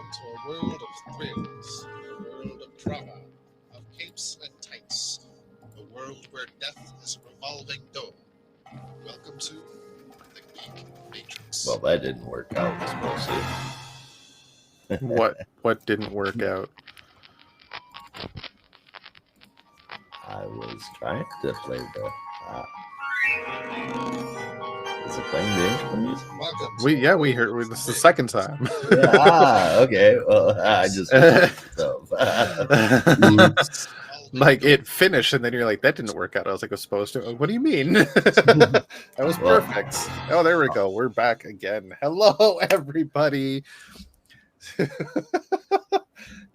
into a world of thrills, a world of drama, of capes and tights, a world where death is a revolving door. Welcome to the Geek Matrix. Well, that didn't work out, mostly. What didn't work out? I was trying to play the. Is it playing the intro music? Welcome to We heard this is the second time. Okay. Well, I just. Like it finished, and then you're like, "That didn't work out." I was like, "I was supposed to." What do you mean? That was perfect. Oh, there we go. We're back again. Hello, everybody.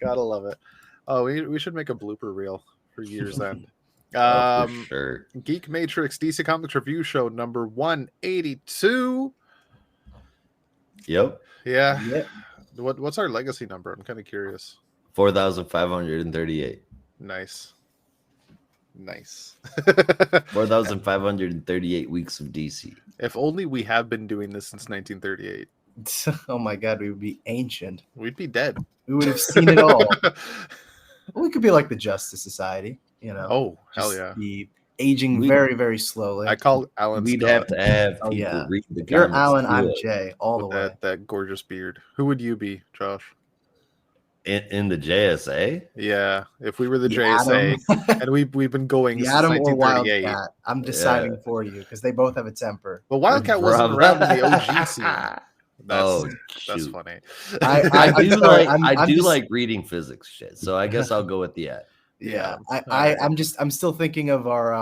Gotta love it. Oh, we should make a blooper reel for years end. For sure. Geek Matrix DC Comics Review Show number 182. Yep. Yeah. What's our legacy number? I'm kind of curious. 4,538. Nice. 4,538 weeks of DC. If only we have been doing this since 1938. Oh my god, we would be ancient. We'd be dead. We would have seen it all. We could be like the Justice Society, you know. Oh, hell Just yeah. be aging very, very slowly. I call Alan We'd Scott have to have people yeah. read the You're comics Alan, to I'm it. Jay, all the with way. that gorgeous beard. Who would you be, Josh? In the JSA. Yeah, if we were the The JSA, Atom. and we've been going The since Atom or 1938. Wildcat. I'm deciding for you because they both have a temper. But Wildcat wasn't Bravo. around in the OG scene. That's shoot. funny. I do sorry, like I'm just- like reading physics shit, so I guess I'll go with the at. Yeah, Alright. I'm still thinking of our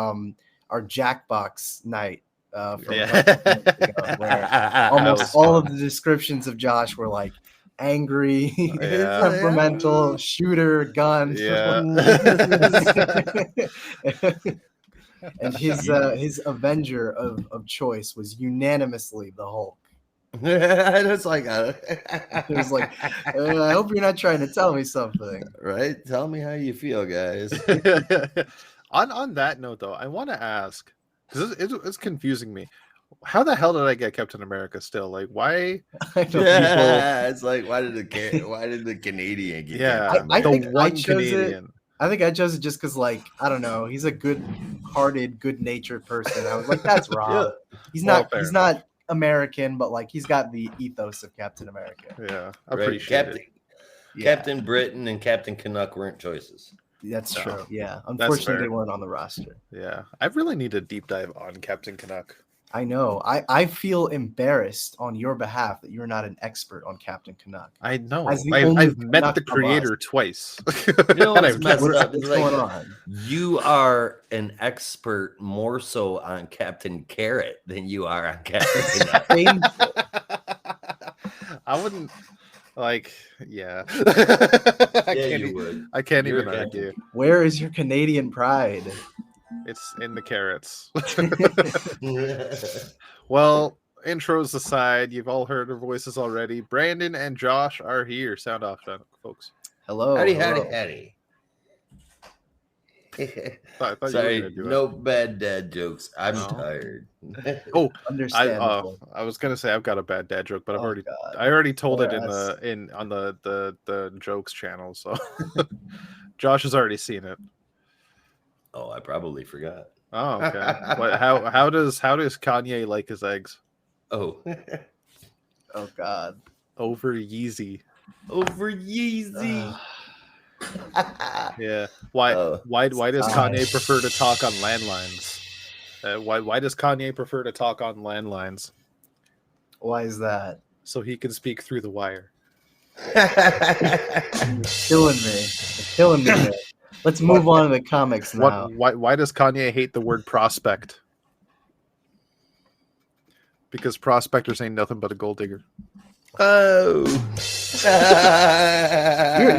Jackbox night. From where almost all of the descriptions of Josh were like angry, Yeah. temperamental, shooter, gun. Yeah. And his Avenger of choice was unanimously the Hulk. It's like It was like, I hope you're not trying to tell me something. right. Tell me how you feel, guys. on that note, though, I want to ask because it's confusing me. How the hell did I get Captain America still? Like, why? I know Yeah, it's like why did the Canadian get Yeah, Captain I the think America? one I chose it. Canadian. I think I chose it just because, like, I don't know, he's a good-hearted, good-natured person. I was like, that's Rob. He's Well, not. fair He's enough. not American, but like, he's got the ethos of Captain America. Yeah, I Right, appreciate it. Yeah, Captain Britain and Captain Canuck weren't choices. that's No, true. Yeah, fair. unfortunately, they weren't on the roster. Yeah, I really need a deep dive on Captain Canuck. I know. I feel embarrassed on your behalf that you're not an expert on Captain Canuck. I know. As the only I've met Canuck the of creator twice. You know And what's I've messed never- up? What's It's like, going on? you are an expert more so on Captain Carrot than you are on Captain Canuck. Painful. I wouldn't like. Yeah, would. I can't You're even a argue. Where is your Canadian pride? It's in the carrots. Well, intros aside, you've all heard our voices already. Brandon and Josh are here. Sound off, folks. Hello. Howdy, hello. howdy. I thought you were Sorry, gonna do it. no bad dad jokes. I'm No. tired. Understandable. I was gonna say I've got a bad dad joke, but Oh, I God. already told it Or on the jokes channel. So Josh has already seen it. Oh, I probably forgot. Oh, okay. How does Kanye like his eggs? Oh, Oh God. Over Yeezy. over Yeezy. Yeah. Why Oh. why does Gosh. Kanye prefer to talk on landlines? Why does Kanye prefer to talk on landlines? Why is that? So he can speak through the wire. Killing me. You're killing me. There. Let's move on to the comics now. Why does Kanye hate the word prospect? Because prospectors ain't nothing but a gold digger. Oh.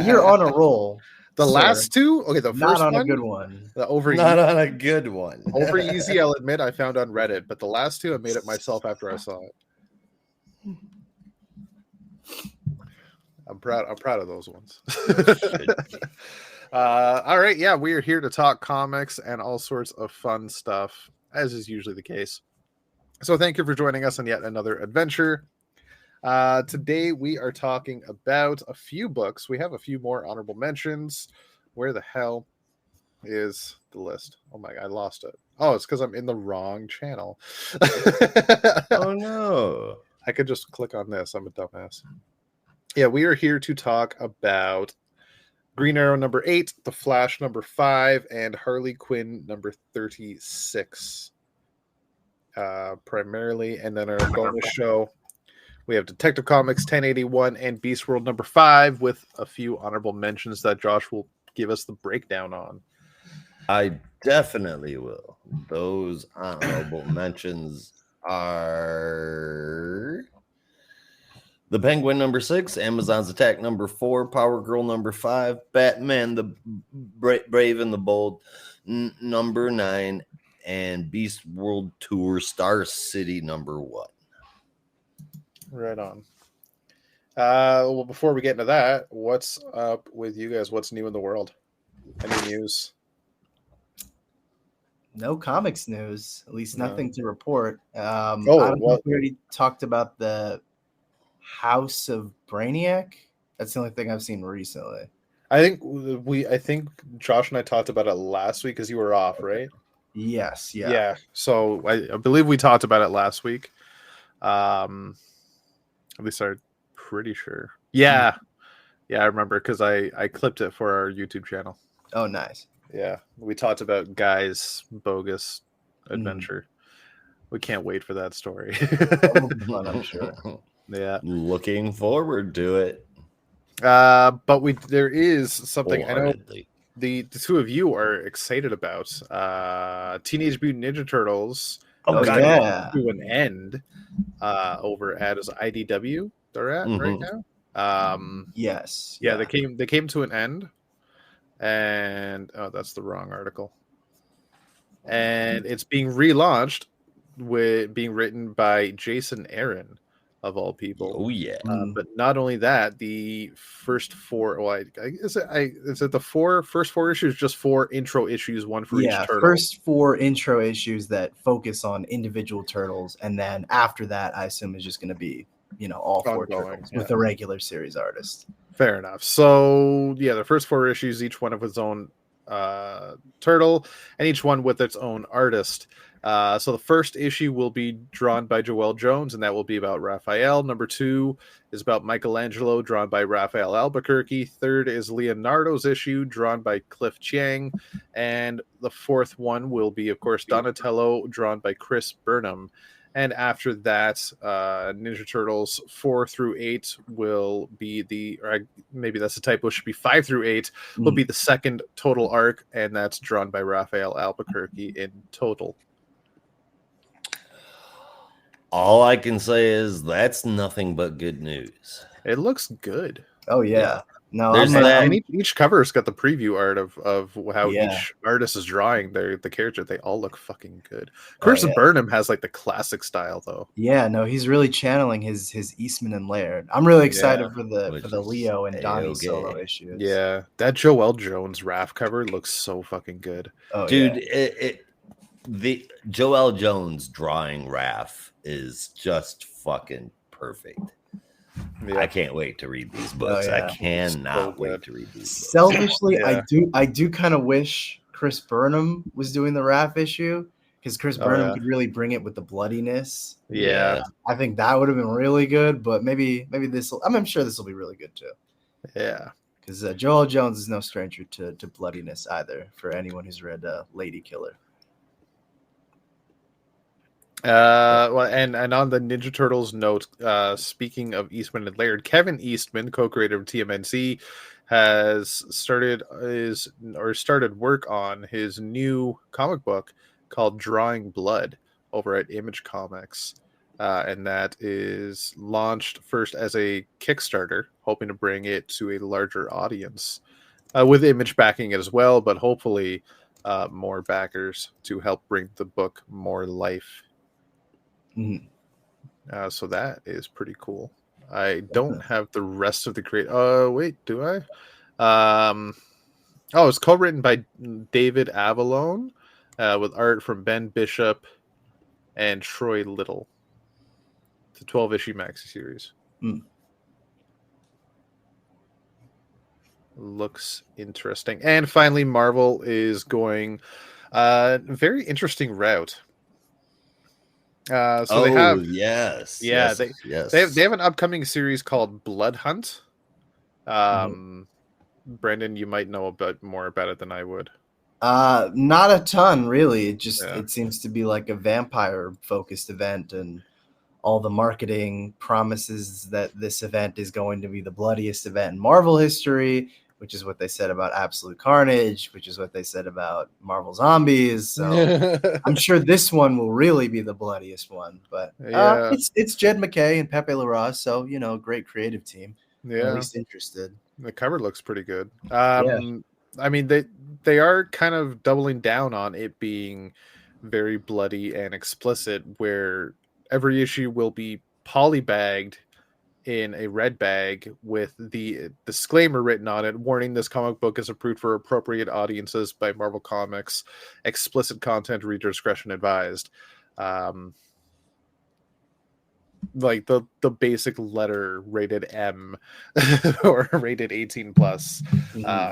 You're on a roll. The sir. last two, okay, the Not first on one, a good one. the over Not on a good one. over easy, I'll admit I found on Reddit, but the last two I made it myself after I saw it. I'm proud of those ones. All right, yeah, we are here to talk comics and all sorts of fun stuff, as is usually the case. So thank you for joining us on yet another adventure. Today we are talking about a few books. We have a few more honorable mentions. Where the hell is the list? Oh my, I lost it. Oh, it's because I'm in the wrong channel. Oh no. I could just click on this. I'm a dumbass. Yeah, we are here to talk about Green Arrow number 8, The Flash number 5, and Harley Quinn number 36. Primarily, and then our bonus show, we have Detective Comics 1081 and Beast World number 5 with a few honorable mentions that Josh will give us the breakdown on. I definitely will. Those honorable mentions are The Penguin number 6, Amazon's Attack number 4, Power Girl number 5, Batman the Brave and the Bold number 9, and Beast World Tour Star City number 1. Right on. Well, before we get into that, what's up with you guys? What's new in the world? Any news? No comics news, at least nothing to report. I Oh, don't know well, if we already talked about the House of Brainiac. That's the only thing I've seen recently. I think Josh and I talked about it last week because you were off, right? Yes, yeah. Yeah. So I believe we talked about it last week. At least I'm pretty sure. Yeah. Yeah, I remember because I clipped it for our YouTube channel. Oh, nice. Yeah. We talked about Guy's bogus adventure. We can't wait for that story. Fun, I'm sure. Yeah. Looking forward to it. But there is something I know the two of you are excited about. Teenage Mutant Ninja Turtles yeah, to an end over at IDW they're at right now. Yes. Yeah, they came to an end, and that's the wrong article. And it's being relaunched with being written by Jason Aaron, of all people. Oh yeah. But not only that, the first four. Well, is it the first four issues? Just 4 intro issues, one for each turtle. First 4 intro issues that focus on individual turtles, and then after that, I assume is just going to be all 4 turtles with a regular series artist. Fair enough. So yeah, the first 4 issues, each one of its own turtle, and each one with its own artist. So the first issue will be drawn by Joelle Jones, and that will be about Raphael. Number 2 is about Michelangelo, drawn by Raphael Albuquerque. Third is Leonardo's issue, drawn by Cliff Chiang. And the fourth one will be, of course, Donatello, drawn by Chris Burnham. And after that, Ninja Turtles 4 through 8 will be maybe that's a typo, should be 5 through 8 will be the second total arc, and that's drawn by Raphael Albuquerque in total. All I can say is that's nothing but good news. It looks good. Oh yeah. No, and each cover's got the preview art of how each artist is drawing the character. They all look fucking good. Chris Burnham has like the classic style though. Yeah, no, he's really channeling his Eastman and Laird. I'm really excited for the Leo and Donnie solo issues. Yeah, that Joelle Jones Raph cover looks so fucking good. Oh, dude, the Joelle Jones drawing Raph is just fucking perfect. Yeah. I can't wait to read these books. I cannot wait to read these books. Selfishly, I do kind of wish Chris Burnham was doing the Raph issue, because Chris Burnham could really bring it with the bloodiness. Yeah. I think that would have been really good, but maybe this will, I'm sure this will be really good too. Yeah. Because Joelle Jones is no stranger to bloodiness either, for anyone who's read Lady Killer. Well, and on the Ninja Turtles note, speaking of Eastman and Laird, Kevin Eastman, co-creator of TMNT, has started work on his new comic book called Drawing Blood over at Image Comics, and that is launched first as a Kickstarter, hoping to bring it to a larger audience, with Image backing it as well, but hopefully more backers to help bring the book more life. So that is pretty cool. I don't have the rest of the wait, do I? It's co-written by David Avalone, with art from Ben Bishop and Troy Little. It's a 12-issue maxi series. Looks interesting. And finally, Marvel is going a very interesting route. So they have yes, yeah, yes. they have an upcoming series called Blood Hunt. Brendan, you might know a bit more about it than I would. Not a ton, really. Yeah. It seems to be like a vampire focused event, and all the marketing promises that this event is going to be the bloodiest event in Marvel history, which is what they said about Absolute Carnage, which is what they said about Marvel Zombies. So I'm sure this one will really be the bloodiest one. But it's Jed McKay and Pepe Larraz, so great creative team. Yeah, I'm at least interested. The cover looks pretty good. Yeah. I mean, they are kind of doubling down on it being very bloody and explicit, where every issue will be polybagged in a red bag with the disclaimer written on it, warning this comic book is approved for appropriate audiences by Marvel Comics. Explicit content, reader discretion advised. Like the basic letter rated M or rated 18 plus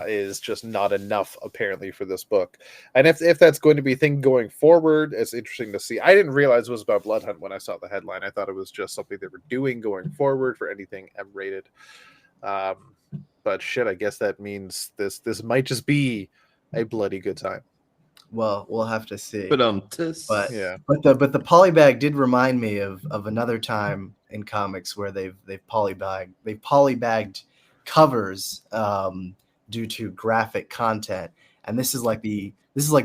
is just not enough apparently for this book. And if that's going to be a thing going forward, it's interesting to see. I didn't realize it was about Blood Hunt when I saw the headline. I thought it was just something they were doing going forward for anything M rated. But shit, I guess that means this might just be a bloody good time. Well, we'll have to see. But yeah. But the polybag did remind me of another time in comics where they've polybagged covers due to graphic content, and this is like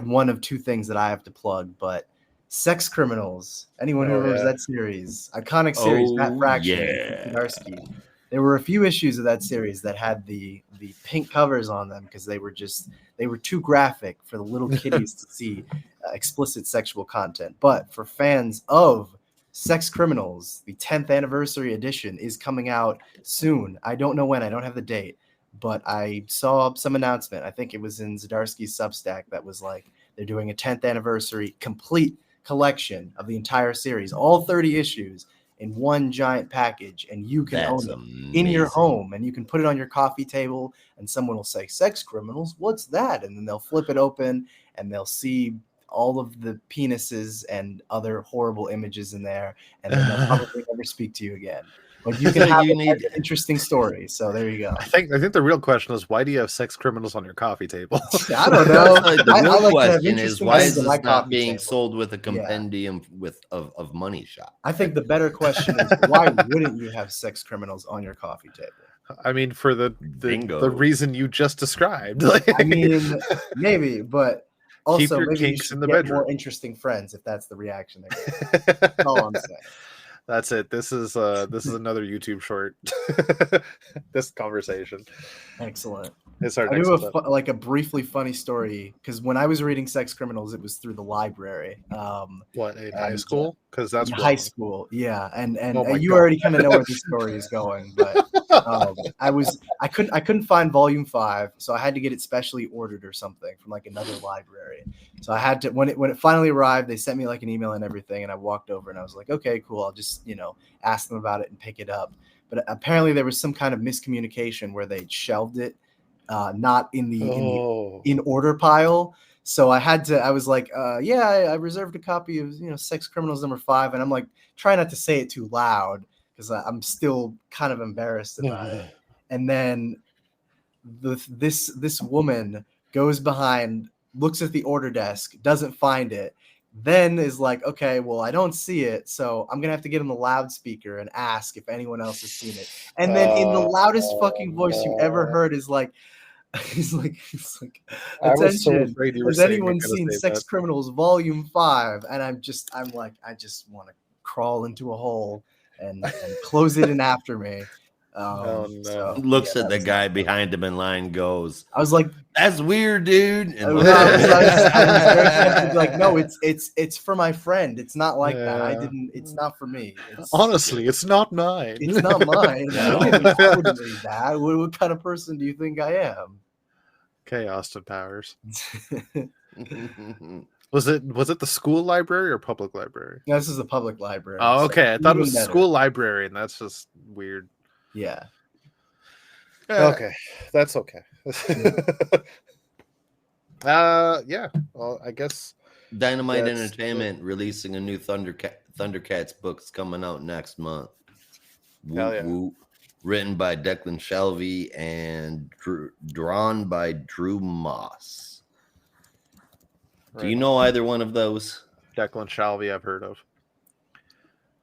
one of two things that I have to plug. But Sex Criminals, anyone who remembers that series, iconic series, Matt Fraction, Zdarsky. There were a few issues of that series that had the pink covers on them because they were too graphic for the little kiddies to see explicit sexual content. But for fans of Sex Criminals, the 10th anniversary edition is coming out soon. I don't know when. I don't have the date. But I saw some announcement. I think it was in Zdarsky's Substack that was like they're doing a 10th anniversary complete collection of the entire series, all 30 issues, in one giant package, and you can own it in your home, and you can put it on your coffee table, and someone will say, "Sex Criminals, what's that?" And then they'll flip it open and they'll see all of the penises and other horrible images in there, and then they'll probably never speak to you again. But you can have an interesting story. So there you go. I think the real question is, why do you have Sex Criminals on your coffee table? I don't know. The real question is, why is this not being sold with a compendium of money shop? I think the better question is, why wouldn't you have Sex Criminals on your coffee table? I mean, for the reason you just described. I mean, maybe, but also maybe you should in the get bedroom. more interesting friends if that's the reaction they get. That's all I'm saying. That's it. This is another YouTube short. This conversation. Excellent. It's our I do a briefly funny story because when I was reading Sex Criminals, it was through the library. What, in high school? Because that's high school, yeah. And you God. already kind of know where this story is going, but I couldn't find volume 5, so I had to get it specially ordered or something from like another library. So I had to when it finally arrived, they sent me like an email and everything, and I walked over and I was like, okay, cool. I'll just ask them about it and pick it up. But apparently there was some kind of miscommunication where they shelved it. Not in the in order pile. So I was like, I reserved a copy of Sex Criminals number 5, and I'm like trying not to say it too loud because I'm still kind of embarrassed about it. And then this woman goes behind, looks at the order desk, doesn't find it, then is like, okay, well, I don't see it, so I'm gonna have to get on the loudspeaker and ask if anyone else has seen it. And then in the loudest fucking voice you ever heard is like, he's like, attention, has anyone seen Sex Criminals Volume 5? And I'm like, I just want to crawl into a hole and close it in after me. Looks at the guy behind him in line, goes, I was like, that's weird, dude. And I was very tempted to be like, no, it's for my friend. It's not like that. It's not for me. Honestly, it's not mine. It's not mine. I wouldn't read that. What kind of person do you think I am? Okay, Austin Powers. Was it the school library or public library? No, this is the public library. Oh, okay. So I thought it was the school library, and that's just weird. Yeah. Okay, that's okay. Yeah. Well, I guess Dynamite That's Entertainment releasing a new Thundercats book's coming out next month. Hell Woot yeah. woot. Written by Declan Shalvey and drawn by Drew Moss. Do you know either one of those? Declan Shalvey, I've heard of.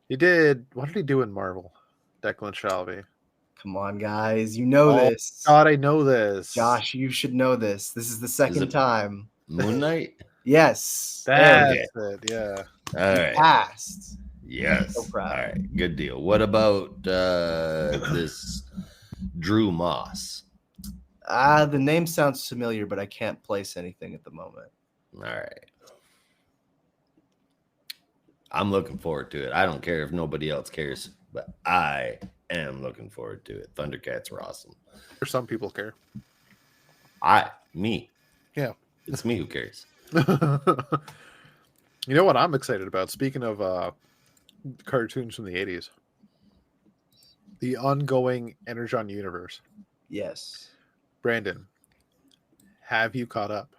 He did. What did he do in Marvel? Declan Shalvey. Come on, guys. You know this. God, I know this. Josh, you should know this. This is the second time. Moon Knight? Yes. That's it. Yeah. All right. Passed. Yes. So proud. All right. Good deal. What about this Drew Moss? The name sounds familiar, but I can't place anything at the moment. All right. I'm looking forward to it. I don't care if nobody else cares, but I am looking forward to it. Thundercats are awesome. Or some people care. Me. Yeah. It's me who cares. You know what I'm excited about? Speaking of cartoons from the 80s, the ongoing Energon universe. Yes. Brandon, have you caught up?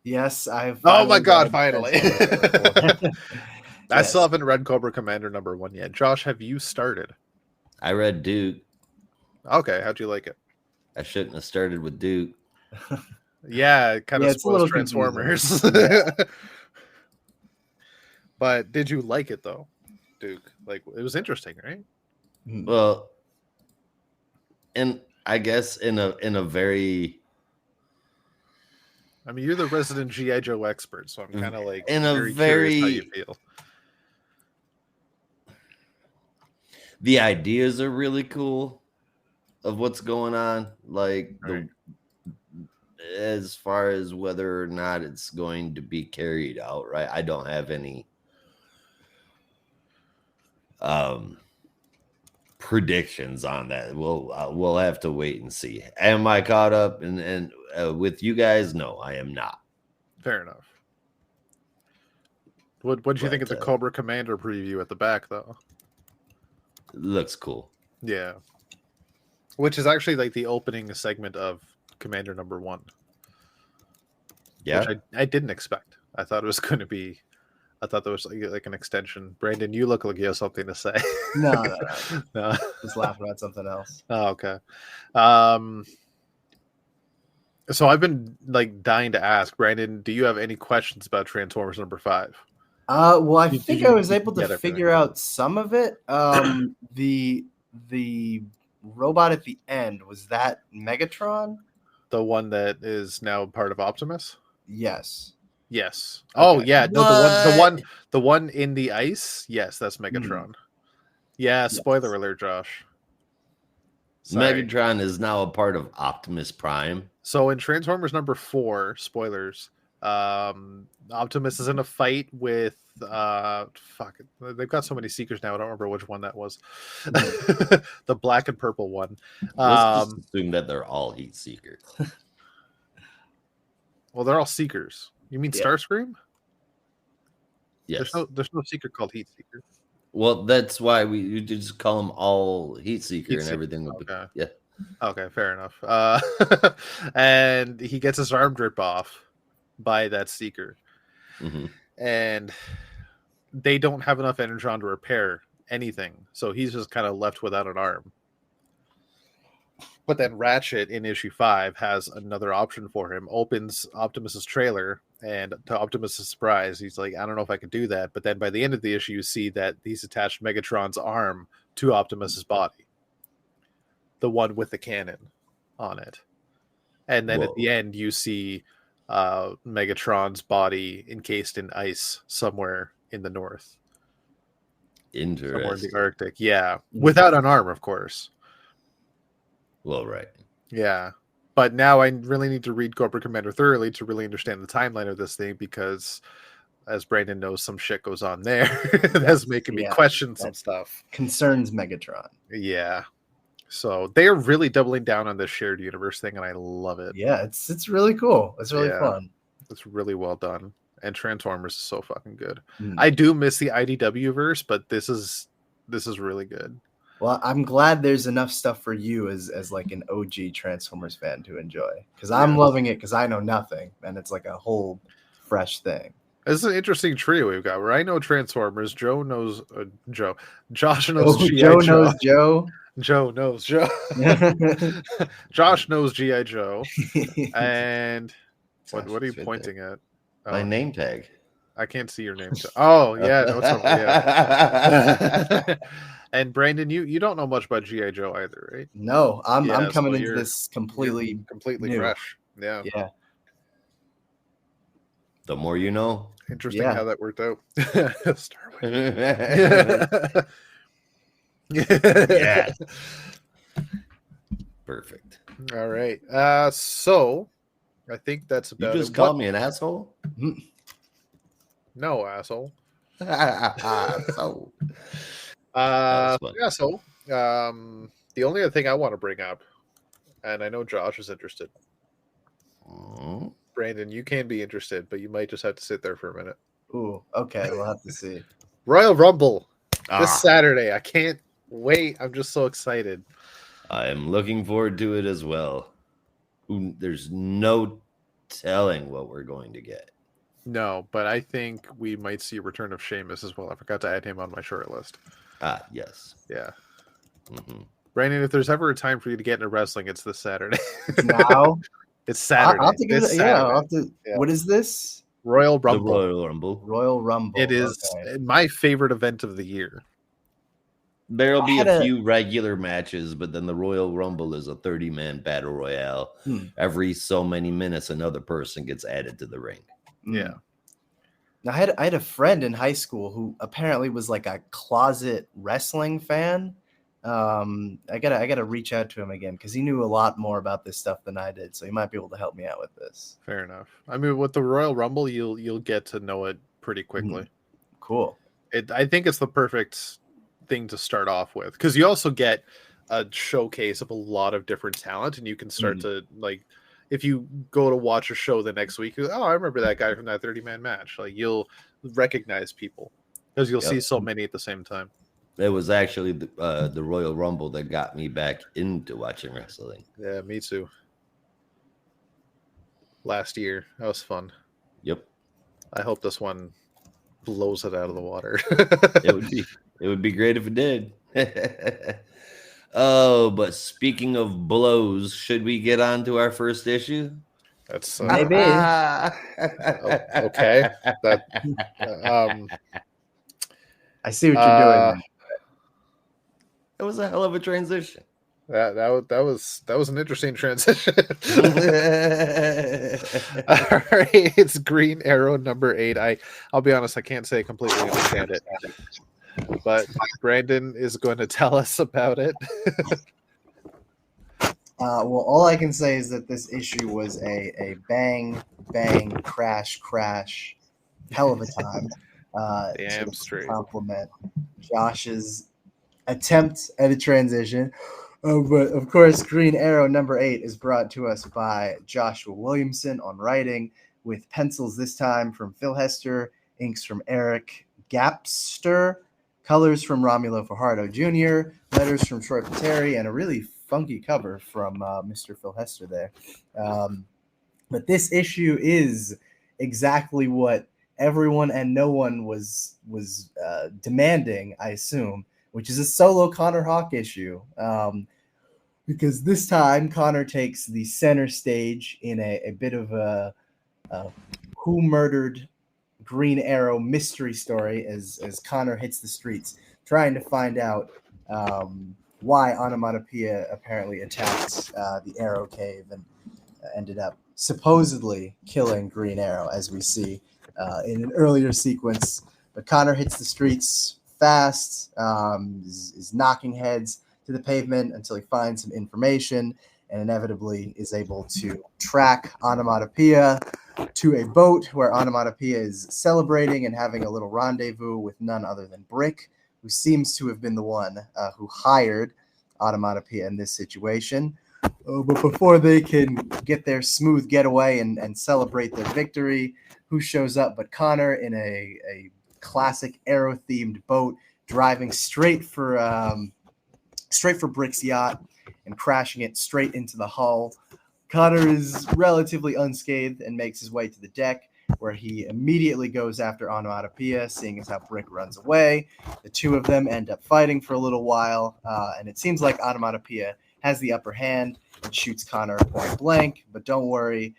Yes, I've. Oh my God! Finally. I Yes. still haven't read Cobra Commander #1 yet. Josh, have you started? I read Duke. Okay, how'd you like it? I shouldn't have started with Duke. Yeah, it kind of it's a little spoils Transformers. But did you like it though, Duke? Like, it was interesting, right? Well, and I guess in a very, I mean, you're the resident GI Joe expert, so I'm kind of like in a curious how you feel. The ideas are really cool of what's going on. Like as far as whether or not it's going to be carried out, right? I don't have any predictions on that. We'll have to wait and see. Am I caught up? And with you guys? No, I am not. Fair enough. What did you think of the Cobra Commander preview at the back, though? Looks cool. Yeah. Which is actually like the opening segment of Commander #1. Yeah. Which I didn't expect. I thought it was going to be. I thought there was like an extension. Brandon, you look like you have something to say. No. No. Just laughing about something else. Oh, okay. So I've been like dying to ask, Brandon, do you have any questions about Transformers #5? Well, I think I was able to figure out some of it. The robot at the end, was that Megatron? The one that is now part of Optimus? Yes. Yes. Okay. Oh yeah, no, the one in the ice. Yes, that's Megatron. Yeah. Spoiler alert, Josh. Sorry. Megatron is now a part of Optimus Prime. So in Transformers #4, spoilers, Optimus is in a fight with they've got so many Seekers now, I don't remember which one that was. The black and purple one. Let's just assume that they're all Heat Seekers. Well, they're all Seekers. You mean Starscream? Yes. There's no Seeker called Heat Seeker. Well, that's why we just call them all Heat Seeker and everything. Okay. Yeah. Okay, fair enough. And he gets his arm ripped off by that Seeker. Mm-hmm. And they don't have enough Energon to repair anything. So he's just kind of left without an arm. But then Ratchet in issue 5 has another option for him, opens Optimus's trailer, and to Optimus's surprise, he's like, I don't know if I can do that. But then by the end of the issue, you see that he's attached Megatron's arm to Optimus's body. The one with the cannon on it. And then at the end, you see Megatron's body encased in ice somewhere in the north. Interesting. Somewhere in the Arctic. Yeah. Without an arm, of course. Well, right. Yeah. But now I really need to read Cobra Commander thoroughly to really understand the timeline of this thing, because as Brandon knows, some shit goes on there. That's making me question some stuff. Concerns Megatron. Yeah. So they are really doubling down on this shared universe thing, and I love it. Yeah, it's really cool. It's really fun. It's really well done. And Transformers is so fucking good. I do miss the IDW verse, but this is really good. Well, I'm glad there's enough stuff for you as like an OG Transformers fan to enjoy, because I'm loving it because I know nothing, and it's like a whole fresh thing. This is an interesting trio we've got. Where I know Transformers, Joe knows Joe, Josh knows GI Joe Joe. knows Joe. Joe knows Joe. Josh knows GI Joe. And what are you pointing at? My name tag. I can't see your name tag. Oh yeah, no, it's over. Yeah. And Brandon, you don't know much about GI Joe either, right? No, I'm coming so into this completely new. Fresh. Yeah. Yeah. The more you know. Interesting how that worked out. Star Wars. Yeah. Perfect. All right. So I think that's about You just called me an asshole? No, asshole. So. So the only other thing I want to bring up, and I know Josh is interested. Brandon, you can be interested, but you might just have to sit there for a minute. Ooh, okay, we'll have to see. Royal Rumble this Saturday. I can't wait. I'm just so excited. I'm looking forward to it as well. There's no telling what we're going to get. No, but I think we might see a return of Sheamus as well. I forgot to add him on my short list. Yes. Yeah. Mm-hmm. Brandon, if there's ever a time for you to get into wrestling, it's this Saturday. Now? It's Saturday. I'll have to give it, I'll have to, What is this? Royal Rumble. The Royal Rumble. Royal Rumble. It is my favorite event of the year. There'll be a few regular matches, but then the Royal Rumble is a 30-man battle royale. Every so many minutes, another person gets added to the ring. Yeah. Now, I had a friend in high school who apparently was like a closet wrestling fan. I gotta reach out to him again because he knew a lot more about this stuff than I did, so he might be able to help me out with this. Fair enough. I mean, with the Royal Rumble, you'll get to know it pretty quickly. Cool. I think it's the perfect thing to start off with because you also get a showcase of a lot of different talent, and you can start to like. If you go to watch a show the next week, oh, I remember that guy from that 30-man match. Like you'll recognize people because you'll see so many at the same time. It was actually the Royal Rumble that got me back into watching wrestling. Yeah, me too. Last year, that was fun. Yep. I hope this one blows it out of the water. It would be great if it did. Oh, but speaking of blows, should we get on to our first issue? That's maybe. Okay. That I see what you're doing. It was a hell of a transition. That was an interesting transition. All right, it's Green Arrow number 8. I'll be honest, I can't say I completely understand it. But Brandon is going to tell us about it. Well, all I can say is that this issue was a bang, bang, crash, hell of a time. Damn straight. Compliment Josh's attempt at a transition. But of course, Green Arrow number 8 is brought to us by Joshua Williamson on writing, with pencils this time from Phil Hester, inks from Eric Gapster, colors from Romulo Fajardo Jr., letters from Troy Pateri, and a really funky cover from Mr. Phil Hester there. But this issue is exactly what everyone and no one was demanding, I assume, which is a solo Connor Hawk issue. Because this time Connor takes the center stage in a bit of a who murdered Green Arrow mystery story as Connor hits the streets trying to find out why Onomatopoeia apparently attacked the Arrow Cave and ended up supposedly killing Green Arrow, as we see in an earlier sequence. But Connor hits the streets fast, is knocking heads to the pavement until he finds some information and inevitably is able to track Onomatopoeia to a boat where Onomatopoeia is celebrating and having a little rendezvous with none other than Brick, who seems to have been the one who hired Onomatopoeia in this situation. But before they can get their smooth getaway and celebrate their victory, who shows up but Connor in a classic Arrow-themed boat driving straight for straight for Brick's yacht and crashing it straight into the hull. Connor is relatively unscathed and makes his way to the deck, where he immediately goes after Onomatopoeia, seeing as how Brick runs away. The two of them end up fighting for a little while, and it seems like Onomatopoeia has the upper hand and shoots Connor point blank, but don't worry.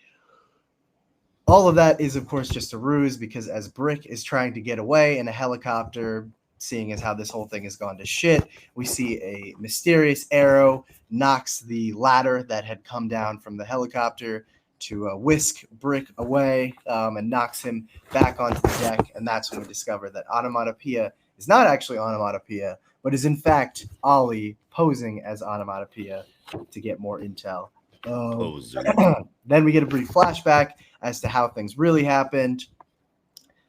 All of that is, of course, just a ruse, because as Brick is trying to get away in a helicopter, seeing as how this whole thing has gone to shit, we see a mysterious arrow knocks the ladder that had come down from the helicopter to whisk Brick away, and knocks him back onto the deck. And that's when we discover that Onomatopoeia is not actually Onomatopoeia, but is in fact Ollie posing as Onomatopoeia to get more intel. Then we get a brief flashback as to how things really happened.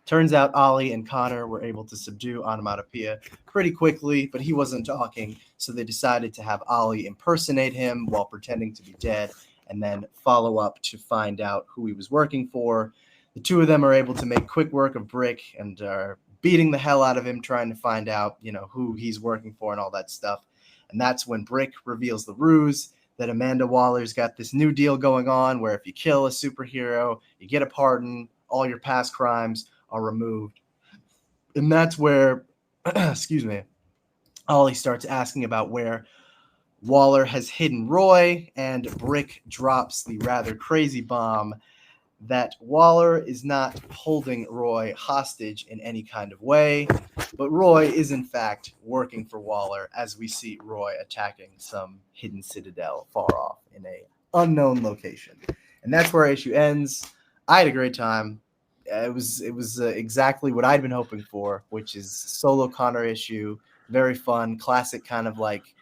Turns out Ollie and Connor were able to subdue Onomatopoeia pretty quickly, but he wasn't talking, so they decided to have Ollie impersonate him while pretending to be dead, and then follow up to find out who he was working for. The two of them are able to make quick work of Brick and are beating the hell out of him, trying to find out, who he's working for and all that stuff. And that's when Brick reveals the ruse that Amanda Waller's got this new deal going on where if you kill a superhero, you get a pardon, all your past crimes are removed. And that's where, Ollie starts asking about where Waller has hidden Roy, and Brick drops the rather crazy bomb that Waller is not holding Roy hostage in any kind of way, but Roy is in fact working for Waller, as we see Roy attacking some hidden citadel far off in a unknown location. And that's where our issue ends. I had a great time. It was exactly what I'd been hoping for, which is solo Connor issue, very fun, classic kind of like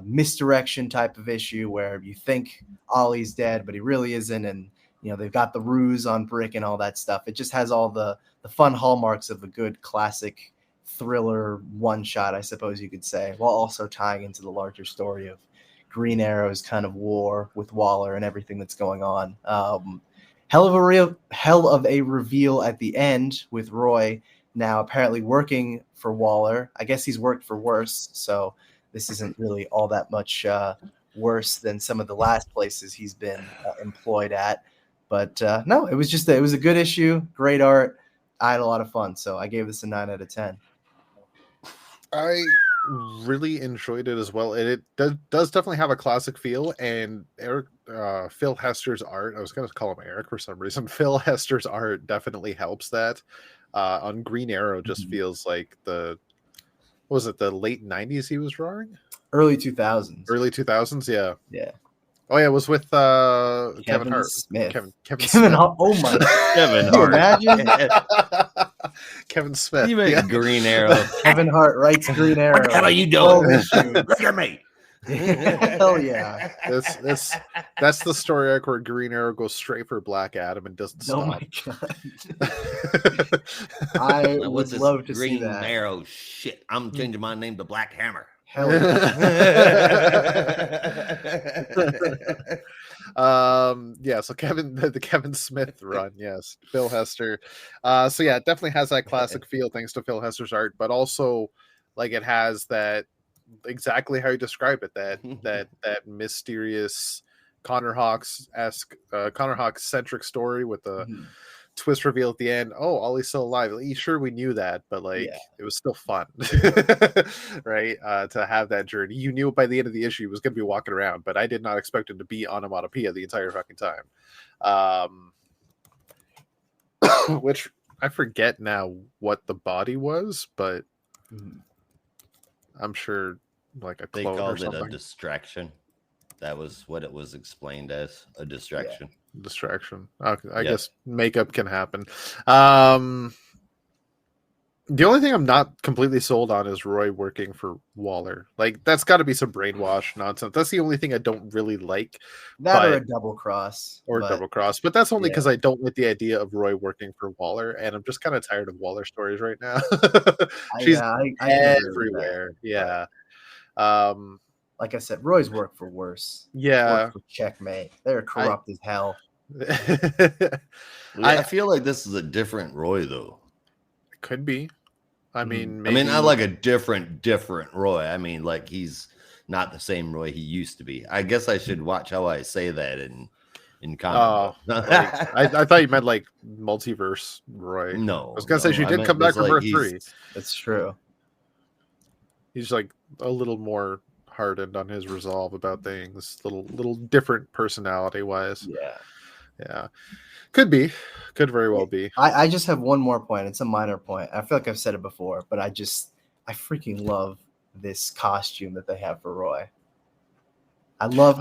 misdirection type of issue where you think Ollie's dead, but he really isn't, and they've got the ruse on Brick and all that stuff. It just has all the fun hallmarks of a good classic thriller one-shot, I suppose you could say, while also tying into the larger story of Green Arrow's kind of war with Waller and everything that's going on. Hell of a reveal at the end with Roy now apparently working for Waller. I guess he's worked for worse, so this isn't really all that much worse than some of the last places he's been employed at. But no, it was a good issue, great art. I had a lot of fun, so I gave this a 9 out of 10. I really enjoyed it as well. It does definitely have a classic feel, and Phil Hester's art, I was going to call him Eric for some reason, Phil Hester's art definitely helps that. On Green Arrow just feels like the late 90s he was drawing? Early 2000s. Early 2000s, yeah. Yeah. Oh yeah, it was with Kevin Hart. Smith. Kevin Smith. Hart. Oh my Kevin Can you Hart. imagine? Kevin Smith. You meant Green Arrow. Kevin Hart writes Green Arrow. What the hell are you doing? Look at me. Hell yeah. That's the story arc where Green Arrow goes straight for Black Adam and doesn't stop. Oh my god. I would love to see that. Green Arrow. Shit. I'm changing my name to Black Hammer. Hell yeah. So the Kevin Smith run, yes. Phil Hester. So yeah, it definitely has that classic feel thanks to Phil Hester's art, but also like it has that exactly how you describe it, that mysterious Connor Hawks-esque Connor Hawks-centric story with the twist reveal at the end. Oh, Ollie's still alive. Sure, we knew that, but it was still fun. Right, to have that journey. You knew by the end of the issue he was going to be walking around, but I did not expect him to be Onomatopoeia the entire fucking time. Which I forget now what the body was, but I'm sure like a They clone or called it something. a distraction. That was what it was explained as, a distraction. Distraction. Okay, I Yeah. guess makeup can happen. The only thing I'm not completely sold on is Roy working for Waller. Like, that's got to be some brainwash nonsense. That's the only thing I don't really like. That or a double cross. Double cross. But that's only because I don't like the idea of Roy working for Waller, and I'm just kind of tired of Waller stories right now. She's I everywhere. Yeah. Like I said, Roy's worked for worse. Yeah. Worked for Checkmate. They're corrupt as hell. I feel like this is a different Roy, though. Could be. I mean, I mean, I like a different Roy. I mean, like he's not the same Roy he used to be. I guess I should watch how I say that in comic book. I thought you meant like multiverse Roy. No, I was gonna say she did come back from Earth 3. That's true. He's like a little more hardened on his resolve about things, little different personality wise. Yeah, could very well be. I just have one more point. It's a minor point. I feel like I've said it before, but I freaking love this costume that they have for Roy. I love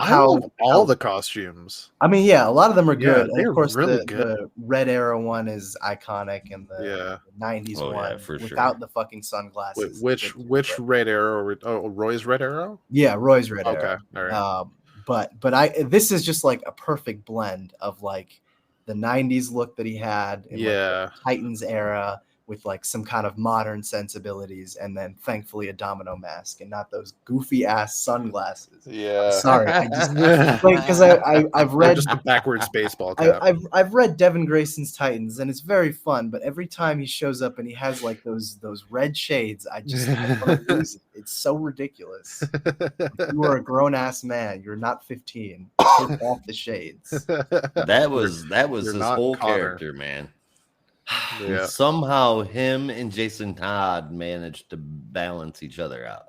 all the costumes. I mean, yeah, a lot of them are good. They're and of course, really good. The Red Arrow one is iconic, and the 90s one without the fucking sunglasses. Which Red Arrow? Oh, Roy's Red Arrow? Yeah, Roy's Red Arrow. Okay, all right. But this is just like a perfect blend of like the 90s look that he had in like the Titans era with like some kind of modern sensibilities, and then thankfully a domino mask and not those goofy ass sunglasses. Yeah, sorry, I just because I've read just a backwards baseball cap. I've read Devin Grayson's Titans, and it's very fun. But every time he shows up and he has like those red shades, I want to lose it. It's so ridiculous. If you are a grown ass man, you're not 15. Take off the shades. That was his whole character, man. Yeah. Somehow him and Jason Todd managed to balance each other out.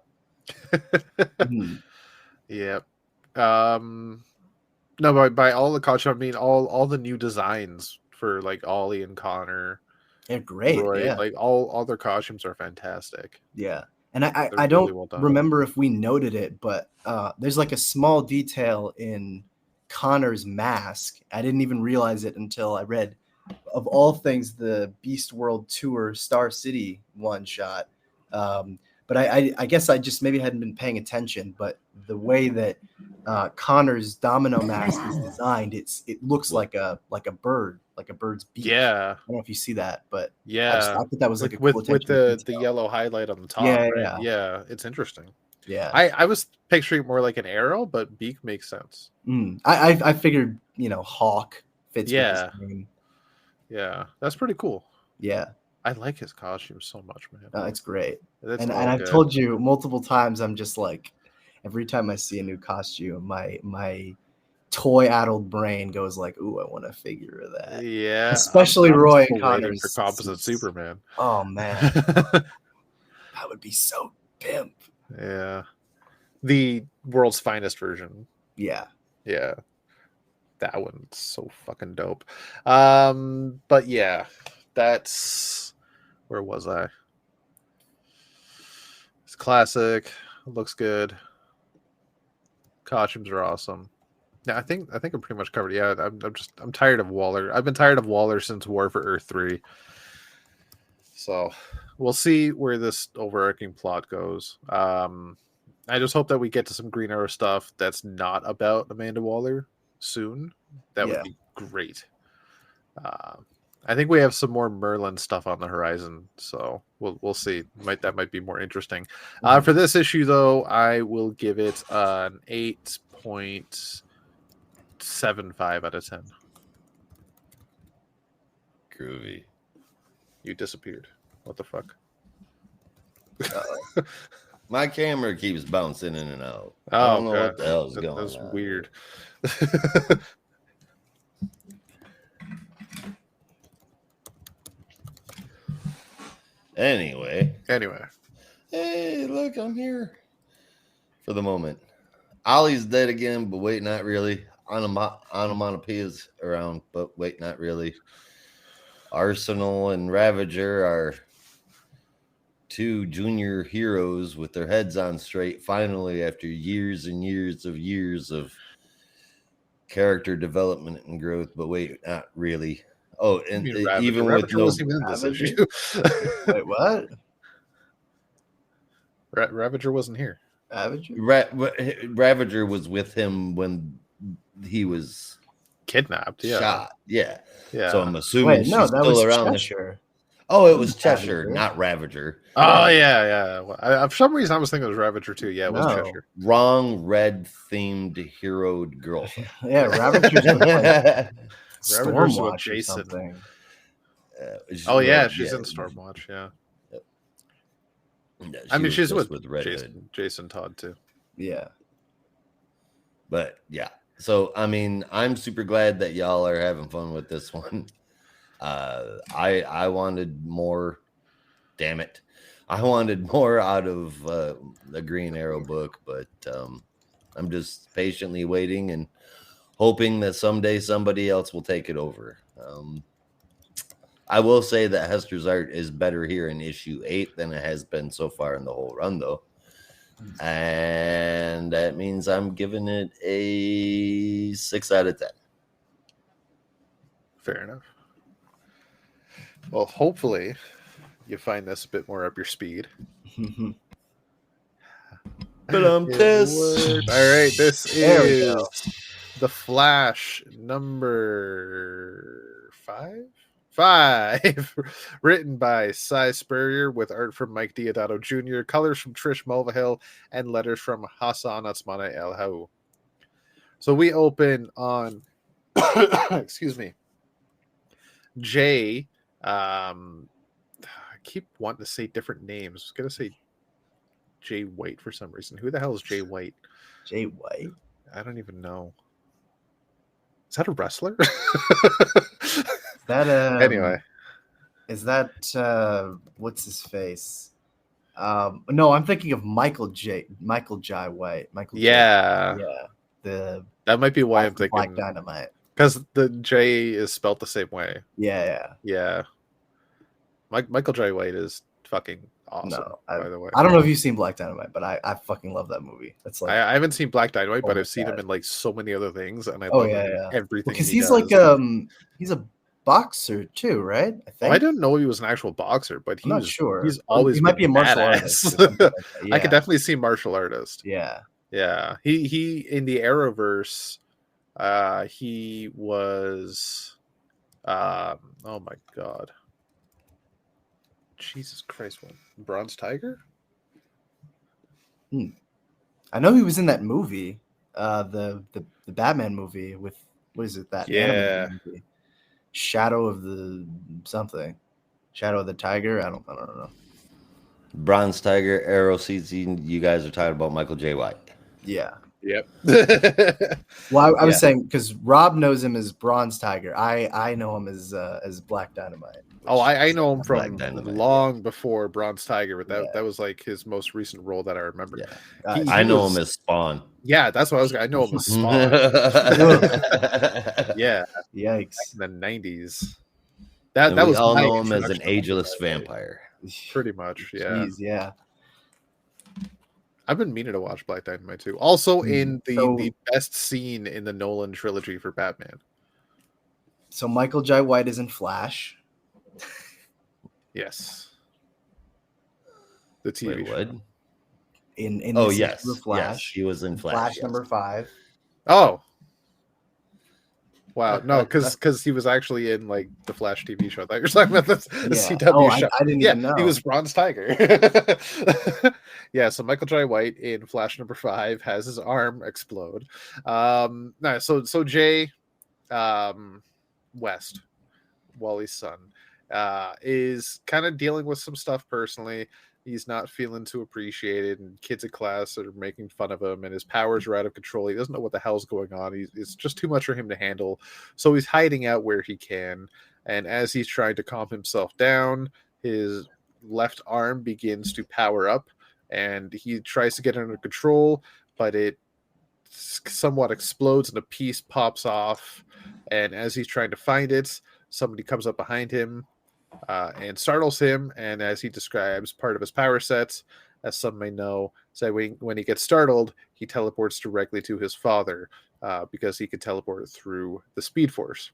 Yep. No, by all the costumes, I mean all the new designs for like Ollie and Connor. They're great. Roy, yeah. Like all their costumes are fantastic. Yeah. And I don't remember if we noted it, but there's like a small detail in Connor's mask. I didn't even realize it until I read, of all things, the Beast World Tour Star City one shot. But I guess I just maybe hadn't been paying attention. But the way that Connor's domino mask is designed, it looks like a bird, like a bird's beak. Yeah, I don't know if you see that, but yeah, I thought that was like a with cool the yellow highlight on the top. Yeah, right? Yeah, it's interesting. Yeah, I was picturing more like an arrow, but beak makes sense. I figured hawk fits. Yeah. With his name. Yeah, that's pretty cool. Yeah. I like his costume so much, man. It's great. And I've told you multiple times, I'm just like, every time I see a new costume, my toy-addled brain goes like, ooh, I want a figure of that. Yeah. Especially Roy and Connor. For Composite Superman. Oh, man. That would be so pimp. Yeah. The world's finest version. Yeah. Yeah. That one's so fucking dope. But yeah, that's where was I? It's classic. It looks good. Costumes are awesome. Yeah, I think I'm pretty much covered. Yeah, I'm tired of Waller. I've been tired of Waller since War for Earth 3. So we'll see where this overarching plot goes. I just hope that we get to some Green Arrow stuff that's not about Amanda Waller soon. That would be great. I think we have some more Merlin stuff on the horizon, so we'll see. That might be more interesting. For this issue, though, I will give it an 8.75 out of 10. Groovy. You disappeared. What the fuck? My camera keeps bouncing in and out. Oh, I don't know what the hell is going on. That's weird. Anyway. Hey, look, I'm here. For the moment. Ollie's dead again, but wait, not really. Onomatopoeia's around, but wait, not really. Arsenal and Ravager are two junior heroes with their heads on straight, finally, after years and years of character development and growth, but wait, not really. Oh, and even with no this issue. Wait, what? Ravager wasn't here. Ravager was with him when he was kidnapped, shot. Yeah. Yeah. So I'm assuming she's still around. Cheshire. Oh, it was Cheshire, not Ravager. Oh, yeah. Well, for some reason, I was thinking it was Ravager too. Yeah, it was Cheshire. Wrong red-themed heroed girlfriend. Yeah, Ravager's like Ravager's with Jason. Something. She's in Stormwatch. Yeah. Yep. Yeah, I mean, was she's just with Red Hood. Jason Todd too. Yeah. But yeah, so I mean, I'm super glad that y'all are having fun with this one. I wanted more. Damn it, I wanted more out of the Green Arrow book, but I'm just patiently waiting and hoping that someday somebody else will take it over. I will say that Hester's art is better here in issue 8 than it has been so far in the whole run, though. And that means I'm giving it a 6 out of 10. Fair enough. Well, hopefully you find this a bit more up your speed. But All right, this is The Flash number 5. Written by Cy Spurrier with art from Mike Diodato Jr., colors from Trish Mulvihill, and letters from Hassan Asmana El Hau. So we open on excuse me, Jay. I keep wanting to say different names. I was gonna say Jay White for some reason. Who the hell is Jay White? Jay White? I don't even know. Is that a wrestler? That anyway, is that what's his face? No, I'm thinking of Michael Jai White. yeah, that might be why I'm thinking Black Dynamite, because the J is spelled the same way. Yeah. Michael Jai White is fucking awesome. No, by the way, I don't know if you've seen Black Dynamite, but I fucking love that movie. That's like I haven't seen Black Dynamite, but I've seen him in like so many other things, and I love everything. Because he's like he's a boxer too, right? I think. I didn't know he was an actual boxer, but I'm not sure. He's always he might be a martial artist. I could definitely see martial artist. Yeah. He in the Arrowverse, he was, oh my god, Jesus Christ, what? Bronze Tiger? I know he was in that movie, the Batman movie with what is it? That animated movie? Shadow of the Tiger. I don't know. Bronze Tiger, Arrow season. You guys are talking about Michael J. White. Yeah. Yep. Well, I was saying because Rob knows him as Bronze Tiger. I know him as Black Dynamite. Oh, I know him from long before Bronze Tiger, but that was like his most recent role that I remember. Yeah. I know him as Spawn. Yeah, that's what I know him as Spawn. Yeah. Yikes. Back in the 90s. That was all know him as an ageless vampire. Pretty much, yeah. Jeez, yeah. I've been meaning to watch Black Dynamite too. Also in the best scene in the Nolan trilogy for Batman. So Michael Jai White is in Flash. Yes. The TV show. What? In yes, the Flash. Yes, he was in Flash. Flash number 5. Oh. Wow, no, because he was actually in like the Flash TV show. I thought you were talking about the CW show. I didn't even know. He was Bronze Tiger. Yeah, so Michael Jai White in Flash number 5 has his arm explode. So Jay West, Wally's son, is kind of dealing with some stuff personally. He's not feeling too appreciated, and kids at class are making fun of him, and his powers are out of control. He doesn't know what the hell's going on. It's just too much for him to handle. So he's hiding out where he can. And as he's trying to calm himself down, his left arm begins to power up, and he tries to get it under control, but it somewhat explodes and a piece pops off. And as he's trying to find it, somebody comes up behind him and startles him, and as he describes part of his power sets, as some may know, say when he gets startled, he teleports directly to his father because he can teleport through the Speed Force.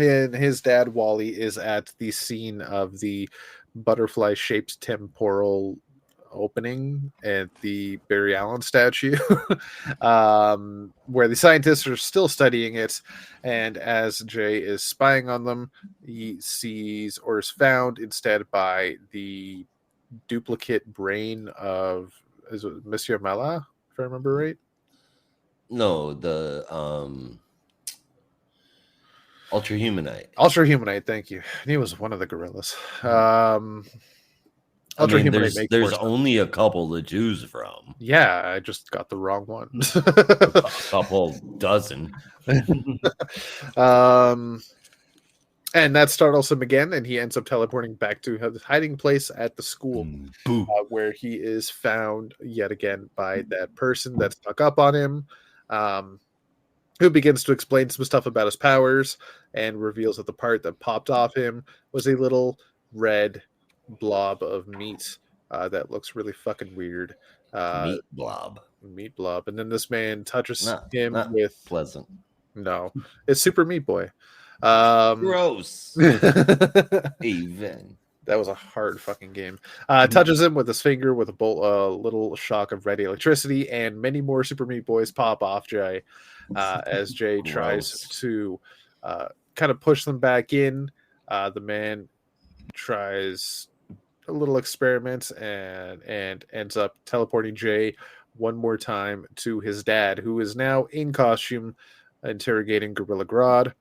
And his dad, Wally, is at the scene of the butterfly-shaped temporal opening at the Barry Allen statue, where the scientists are still studying it, and as Jay is spying on them, he sees or is found instead by the duplicate brain of, is it Monsieur Mala, if I remember right? No, the Ultrahumanite. Ultrahumanite, thank you. He was one of the gorillas. I mean, Humanite makes there's more sense. only a couple to choose from. Yeah, I just got the wrong one. A couple dozen. And that startles him again, and he ends up teleporting back to his hiding place at the school, Boo. where he is found yet again by that person that snuck up on him, who begins to explain some stuff about his powers and reveals that the part that popped off him was a little red blob of meat that looks really fucking weird. Meat blob. Meat blob. And then this man touches him Not with... pleasant. No, it's Super Meat Boy. Gross. Even. That was a hard fucking game. Touches him with his finger with a little shock of red electricity, and many more Super Meat Boys pop off Jay as Jay tries to kind of push them back in. The man tries a little experiment and ends up teleporting Jay one more time to his dad, who is now in costume interrogating Gorilla Grodd.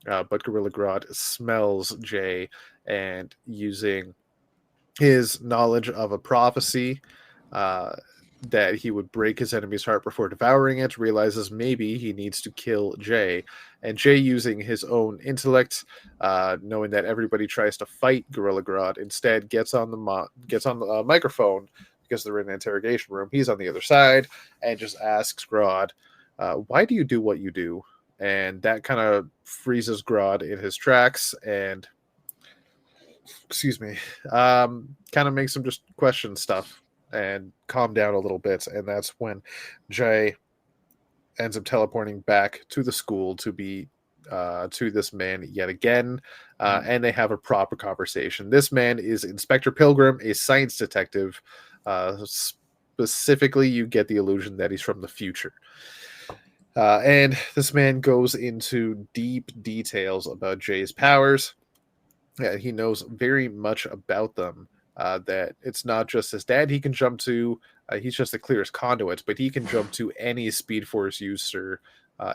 But Gorilla Grodd smells Jay, and using his knowledge of a prophecy that he would break his enemy's heart before devouring it, realizes maybe he needs to kill Jay. And Jay, using his own intellect, knowing that everybody tries to fight Gorilla Grodd, instead gets on the microphone because they're in an interrogation room. He's on the other side and just asks Grodd, "Why do you do what you do?" And that kind of freezes Grodd in his tracks and, kind of makes him just question stuff and calm down a little bit. And that's when Jay ends up teleporting back to the school to be to this man yet again. And they have a proper conversation. This man is Inspector Pilgrim, a science detective. Specifically, you get the illusion that he's from the future. And this man goes into deep details about Jay's powers. He knows very much about them. That it's not just his dad he can jump to. He's just the clearest conduit, but he can jump to any Speed Force user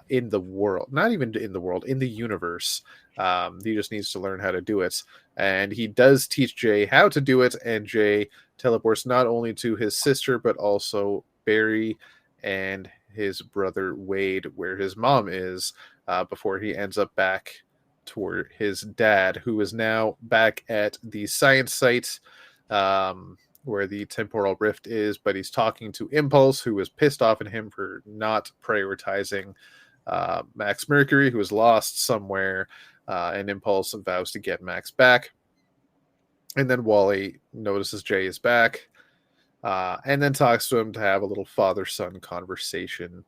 in the world. Not even in the world, in the universe. He just needs to learn how to do it. And he does teach Jay how to do it, and Jay teleports not only to his sister, but also Barry and his brother Wade, where his mom is, before he ends up back toward his dad, who is now back at the science site where the temporal rift is, but he's talking to Impulse, who is pissed off at him for not prioritizing Max Mercury, who is lost somewhere, and Impulse vows to get Max back. And then Wally notices Jay is back, and then talks to him to have a little father-son conversation.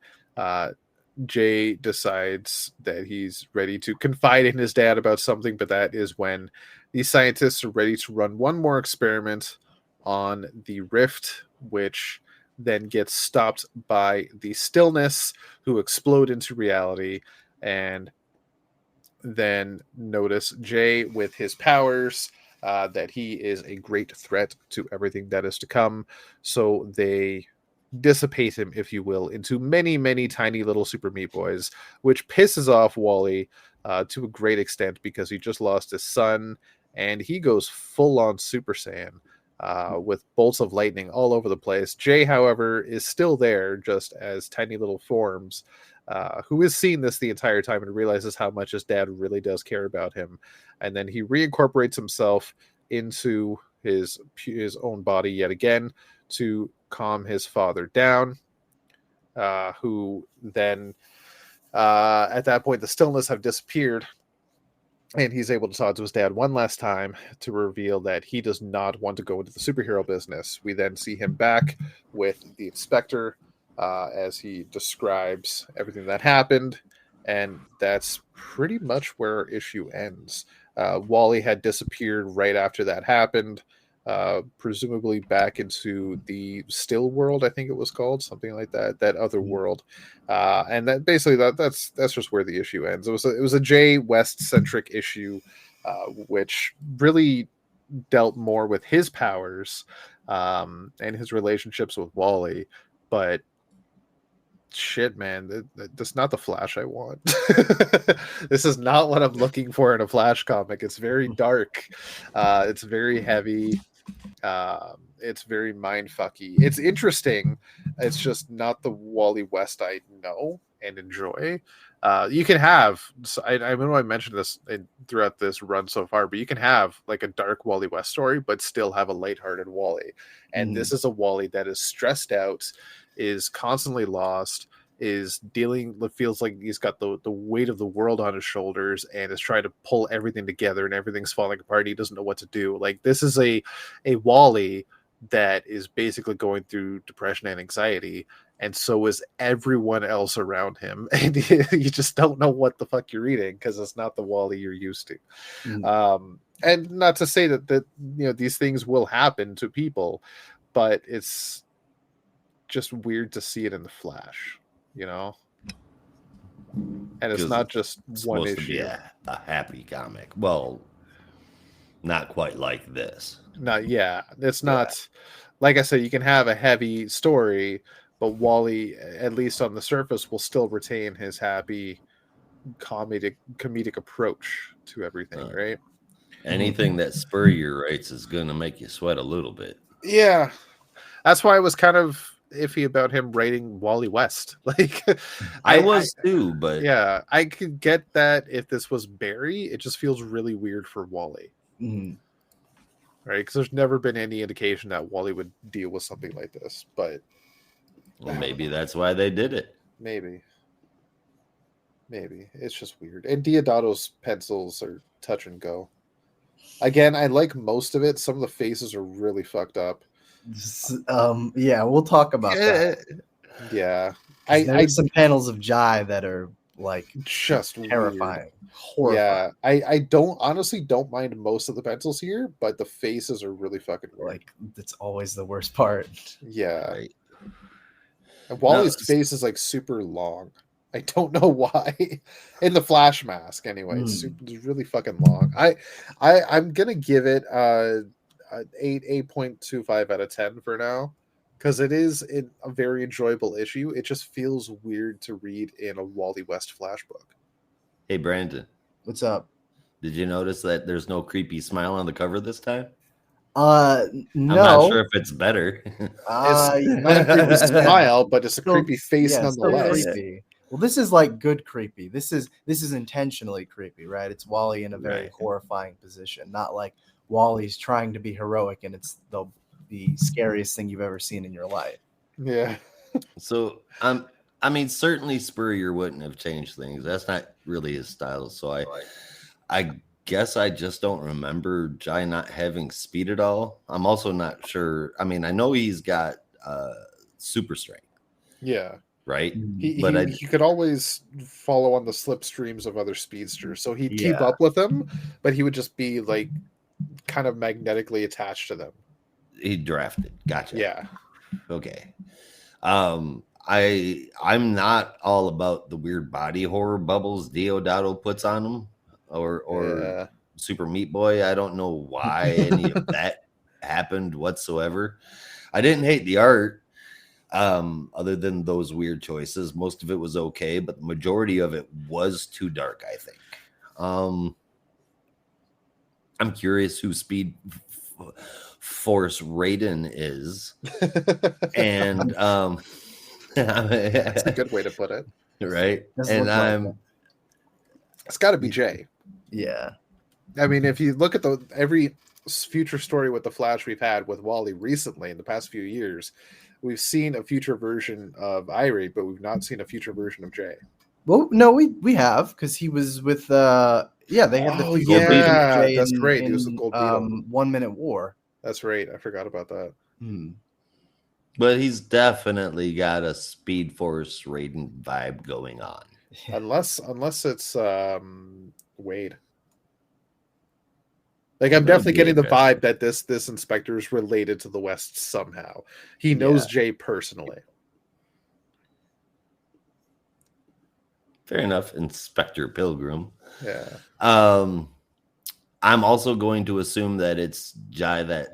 Jay decides that he's ready to confide in his dad about something, but that is when the scientists are ready to run one more experiment on the rift, which then gets stopped by the stillness, who explode into reality, and then notice Jay with his powers, that he is a great threat to everything that is to come. So they dissipate him, if you will, into many, many tiny little Super Meat Boys, which pisses off Wally to a great extent because he just lost his son, and he goes full on Super Saiyan with bolts of lightning all over the place. Jay, however, is still there just as tiny little forms, who has seen this the entire time and realizes how much his dad really does care about him. And then he reincorporates himself into his own body yet again to calm his father down, who then at that point the stillness have disappeared, and he's able to talk to his dad one last time to reveal that he does not want to go into the superhero business. We then see him back with the inspector as he describes everything that happened, and that's pretty much where our issue ends. Wally had disappeared right after that happened, presumably back into the still world, I think it was called, something like that other world, and that basically that's just where the issue ends. It was a Jay West centric issue, which really dealt more with his powers and his relationships with Wally, but shit, man, that's not the Flash I want. This is not what I'm looking for in a Flash comic. It's very dark, it's very heavy, It's very mindfucky. It's interesting. It's just not the Wally West I know and enjoy. You can have, I know I mentioned this throughout this run so far, but you can have like a dark Wally West story, but still have a lighthearted Wally. And this is a Wally that is stressed out, is constantly lost, is dealing, feels like he's got the weight of the world on his shoulders and is trying to pull everything together and everything's falling apart. He doesn't know what to do. Like, this is a Wally that is basically going through depression and anxiety, and so is everyone else around him, and you just don't know what the fuck you're reading because it's not the Wally you're used to. And not to say that these things will happen to people, but it's just weird to see it in the Flash, and it's not just one issue. To be a happy comic. Well, not quite like this. It's not. Like I said, you can have a heavy story, but Wally, at least on the surface, will still retain his happy comedic approach to everything, right? Anything that Spurrier writes is going to make you sweat a little bit. Yeah, that's why I was kind of iffy about him writing Wally West. Like, I was too, but yeah, I could get that if this was Barry. It just feels really weird for Wally. Right, because there's never been any indication that Wally would deal with something like this, but maybe that's why they did it. Maybe it's just weird. And Diodato's pencils are touch and go. Again, I like most of it. Some of the faces are really fucked up. Yeah, we'll talk about that. Yeah, there's some panels of Jai that are like just terrifying, horrifying. Yeah, I don't mind most of the pencils here, but the faces are really fucking weird. Like, that's always the worst part. Yeah, right. And Wally's face is like super long. I don't know why. In the Flash mask, anyway, it's really fucking long. I'm gonna give it an 8.25 out of 10 for now. Because it is a very enjoyable issue. It just feels weird to read in a Wally West Flash book. Hey, Brandon. What's up? Did you notice that there's no creepy smile on the cover this time? No. I'm not sure if it's better. It's not a creepy smile, but it's a creepy face nonetheless. Creepy. Well, this is like good creepy. This is intentionally creepy, right? It's Wally in a very horrifying position. Not like Wally's trying to be heroic and it's the scariest thing you've ever seen in your life. Yeah. So I mean, certainly Spurrier wouldn't have changed things. That's not really his style. So I guess I just don't remember Jai not having speed at all. I'm also not sure. I mean, I know he's got super strength. Yeah. Right. He could always follow on the slipstreams of other speedsters. So he'd keep up with them, but he would just be like kind of magnetically attached to them. He drafted. Gotcha. Yeah. Okay. I'm not all about the weird body horror bubbles Deodato puts on him or Super Meat Boy. I don't know why any of that happened whatsoever. I didn't hate the art, other than those weird choices. Most of it was okay, but the majority of it was too dark, I think. I'm curious who Speed Force Raiden is. And that's a good way to put it. Right. And it's got to be Jay. Yeah. I mean, if you look at every future story with the Flash we've had with Wally recently in the past few years, we've seen a future version of Irie, but we've not seen a future version of Jay. Well, no, we have, because he was with they had the future version of Jay. That's great. He was with Gold Beetle. 1 Minute War. That's right. I forgot about that. But he's definitely got a Speed Force Raiden vibe going on. Unless it's Wade. Like, I'm definitely getting the vibe that this inspector is related to the West somehow. He knows Jay personally. Fair enough, Inspector Pilgrim. Yeah. I'm also going to assume that it's Jai that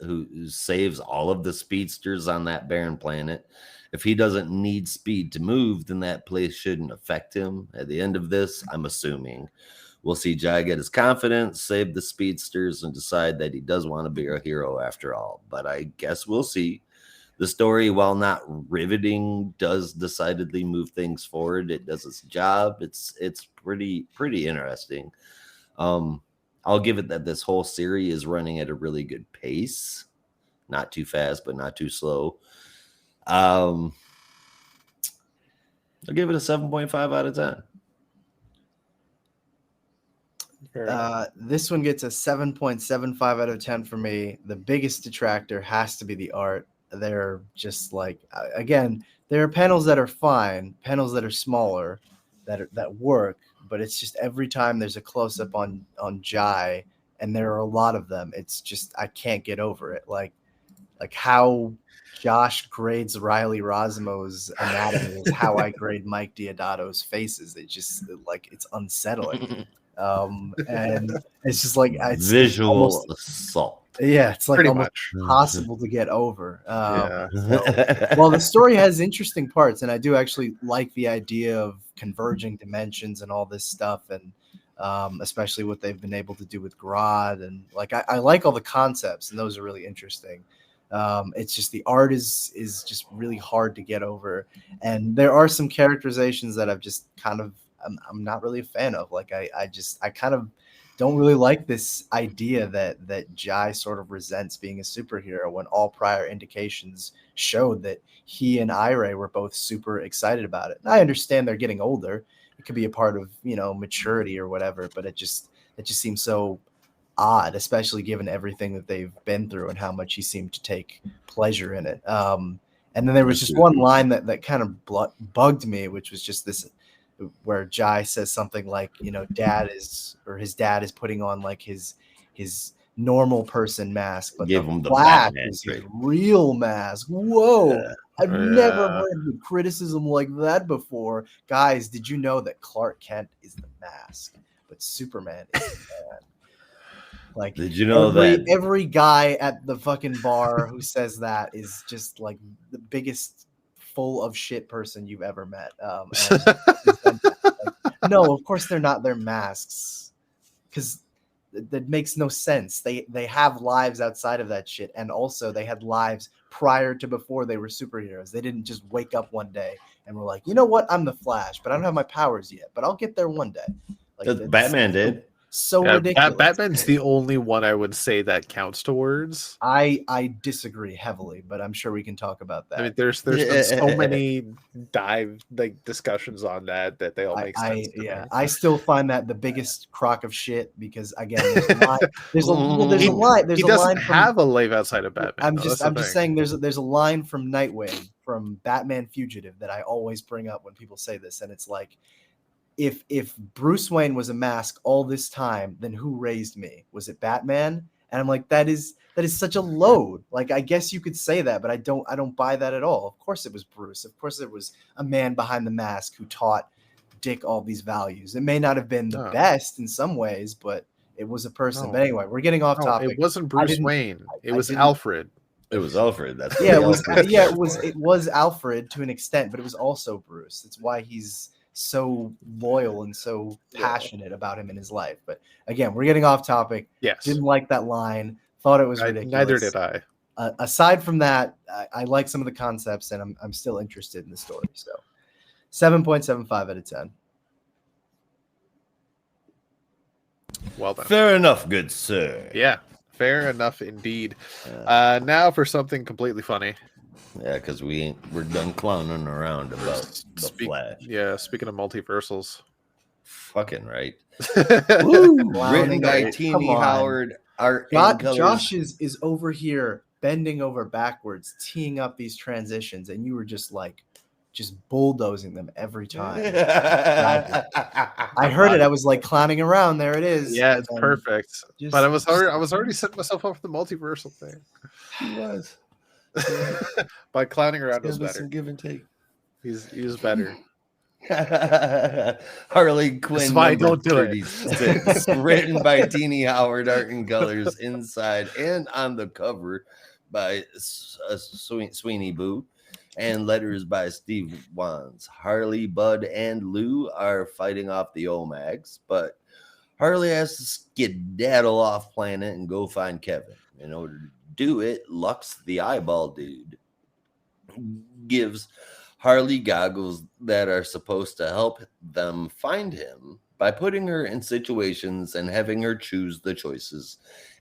who saves all of the speedsters on that barren planet. If he doesn't need speed to move, then that place shouldn't affect him. At the end of this, I'm assuming. We'll see Jai get his confidence, save the speedsters, and decide that he does want to be a hero after all. But I guess we'll see. The story, while not riveting, does decidedly move things forward. It does its job. It's pretty interesting. I'll give it that this whole series is running at a really good pace. Not too fast, but not too slow. I'll give it a 7.5 out of 10. This one gets a 7.75 out of 10 for me. The biggest detractor has to be the art. They're just like, again, there are panels that are fine, panels that are smaller, that work, but it's just every time there's a close up on Jai, and there are a lot of them, it's just I can't get over it. Like how Josh grades Riley Rosimo's anatomy is how I grade Mike Diodato's faces. It just like it's unsettling. And it's just like it's Visual almost, assault. yeah, it's like Pretty almost much. impossible to get over. Yeah. Well, the story has interesting parts, and I do actually like the idea of converging dimensions and all this stuff, and especially what they've been able to do with Grodd, and like I like all the concepts, and those are really interesting. It's just the art is just really hard to get over, and there are some characterizations that I've just kind of I'm not really a fan of. Like I kind of don't really like this idea that Jai sort of resents being a superhero when all prior indications showed that he and Ire were both super excited about it. And I understand they're getting older. It could be a part of, maturity or whatever, but it just seems so odd, especially given everything that they've been through and how much he seemed to take pleasure in it. And then there was just one line that kind of bugged me, which was just this, where Jai says something like, his dad is putting on like his normal person mask, but give him the Flash Batman is his trick. real mask. Whoa. Yeah. I've never heard of criticism like that before. Guys, did you know that Clark Kent is the mask, but Superman is the man? Like, did you know that every guy at the fucking bar who says that is just like the biggest full of shit person you've ever met. No, of course they're not their masks, because that makes no sense. They have lives outside of that shit, and also they had lives prior to before they were superheroes. They didn't just wake up one day and were like, you know what, I'm the Flash, but I don't have my powers yet, but I'll get there one day. Like Batman did. So ridiculous. Batman's the only one I would say that counts towards. I disagree heavily, but I'm sure we can talk about that. I mean, there's been so many discussions on that they all make sense. I still find that the biggest crock of shit, because again, there's a line. He doesn't have a life outside of Batman. I'm just saying there's a line from Nightwing from Batman Fugitive that I always bring up when people say this, and it's like, if Bruce Wayne was a mask all this time, then who raised me? Was it Batman? And I'm like, that is such a load. Like, I guess you could say that, but I don't buy that at all. Of course it was Bruce. Of course it was a man behind the mask who taught Dick all these values. It may not have been the best in some ways, but it was a person. No. But anyway, we're getting off topic. It wasn't Bruce Wayne. It was Alfred. It was Alfred. That's it was Alfred to an extent, but it was also Bruce. That's why he's so loyal and so passionate about him in his life. But again, we're getting off topic. Yes. Didn't like that line. Thought it was ridiculous. Neither did I. Aside from that, I like some of the concepts, and I'm still interested in the story. So 7.75 out of 10. Well done. Fair enough, good sir. Yeah, fair enough indeed. Now for something completely funny. Yeah, because we're done clowning around about the Flash. Yeah, speaking of multiversals. Fucking right. Woo, written by Teeny Howard. Art and colors. Josh is over here bending over backwards, teeing up these transitions, and you were just bulldozing them every time. I heard it. I was like clowning around. There it is. Yeah, it's perfect. But I was already setting myself up for the multiversal thing. He was. By clowning around was better. Some give and take. He was better. Harley Quinn. That's why I don't do it. Written by Teeny Howard, art and colors inside and on the cover by Sweeney Boo, and letters by Steve Wands. Harley, Bud, and Lou are fighting off the Omags, but Harley has to skedaddle off planet and go find Kevin. In order to do it, Lux, the eyeball dude, gives Harley goggles that are supposed to help them find him by putting her in situations and having her choose the choices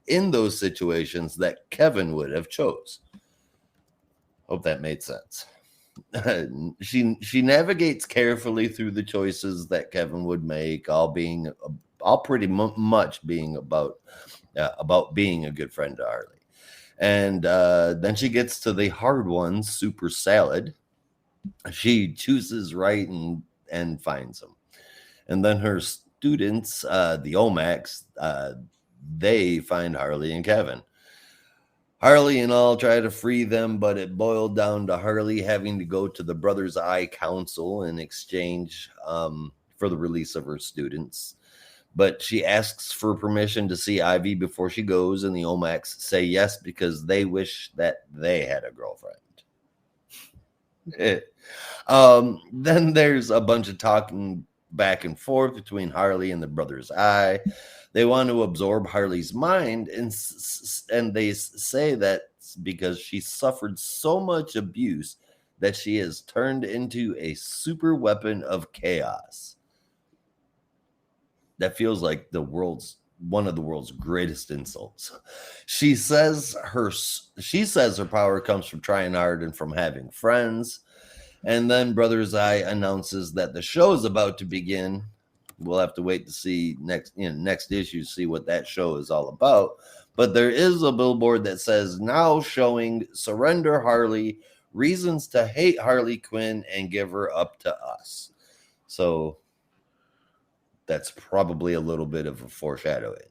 in those situations that Kevin would have chose. Hope that made sense. She navigates carefully through the choices that Kevin would make, all pretty much being about being a good friend to Harley. And then she gets to the hard one, super salad. She chooses right and finds him. And then her students, the Omacs, they find Harley and Kevin. Harley and all try to free them, but it boiled down to Harley having to go to the Brothers' Eye Council in exchange for the release of her students. But she asks for permission to see Ivy before she goes, and the Omacs say yes because they wish that they had a girlfriend. Then there's a bunch of talking back and forth between Harley and the Brothers' Eye. They want to absorb Harley's mind, and they say that because she suffered so much abuse that she has turned into a super weapon of chaos. That feels like one of the world's greatest insults. She says her power comes from trying hard and from having friends. And then Brothers' Eye announces that the show is about to begin. We'll have to wait to see next issue, see what that show is all about. But there is a billboard that says now showing Surrender Harley, reasons to hate Harley Quinn and give her up to us. So that's probably a little bit of a foreshadowing.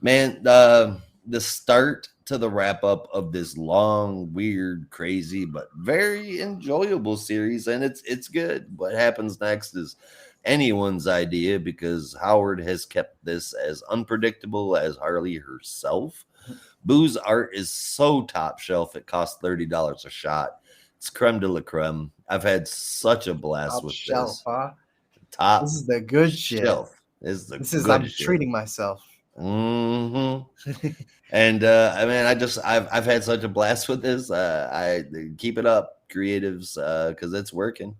Man, the start to the wrap up of this long, weird, crazy, but very enjoyable series, and it's good. What happens next is anyone's idea because Howard has kept this as unpredictable as Harley herself. Boo's art is so top shelf, it costs $30 a shot. It's creme de la creme. I've had such a blast Top with shelf, this. huh? Top This is the good shit. shelf. This is I'm treating myself. Mm-hmm. And I've had such a blast with this. I keep it up, creatives, because it's working.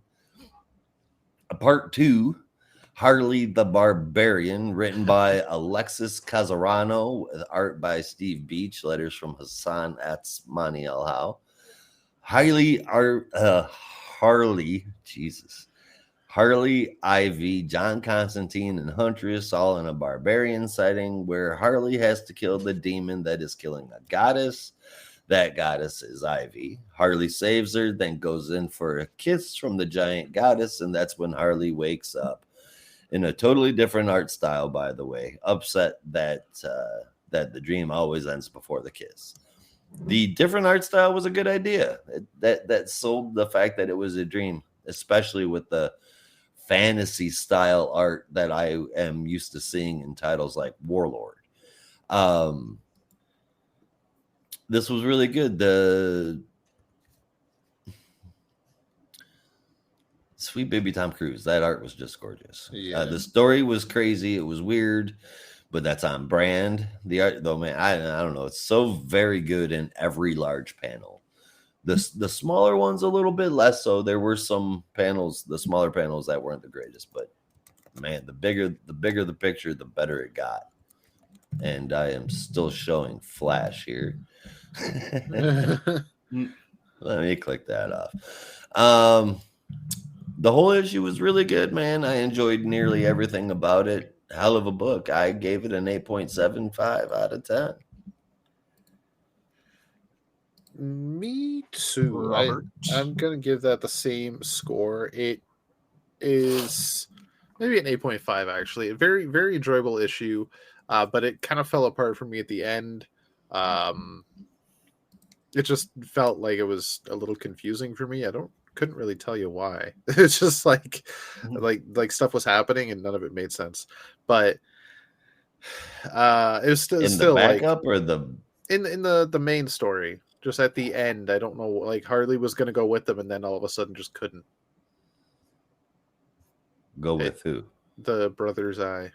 Part 2, Harley the Barbarian, written by Alexis Casarano, with art by Steve Beach, letters from Hassan Atsmani Al-How. Harley, Ivy, John Constantine, and Huntress all in a barbarian setting where Harley has to kill the demon that is killing a goddess. That goddess is Ivy. Harley saves her, then goes in for a kiss from the giant goddess, and that's when Harley wakes up in a totally different art style, by the way, upset that the dream always ends before the kiss. The different art style was a good idea. That sold the fact that it was a dream, especially with the fantasy style art that I am used to seeing in titles like Warlord. This was really good. The Sweet Baby Tom Cruise, that art was just gorgeous. Yeah. The story was crazy. It was weird, but that's on brand. The art, though, man, I don't know. It's so very good in every large panel. The smaller ones a little bit less so. There were some panels, the smaller panels that weren't the greatest, but man, the bigger the picture, the better it got. And I am still showing Flash here. Let me click that off. The whole issue was really good, man. I enjoyed nearly everything about it. Hell of a book. I gave it an 8.75 out of 10. Me too. Robert. I'm gonna give that the same score. It is maybe an 8.5 actually. A very, very enjoyable issue, but it kind of fell apart for me at the end. It just felt like it was a little confusing for me. Couldn't really tell you why. It's just like stuff was happening and none of it made sense. But it was still The backup or the in the main story. Just at the end, I don't know. Like Harley was going to go with them, and then all of a sudden, just couldn't go with who? The Brothers' Eye.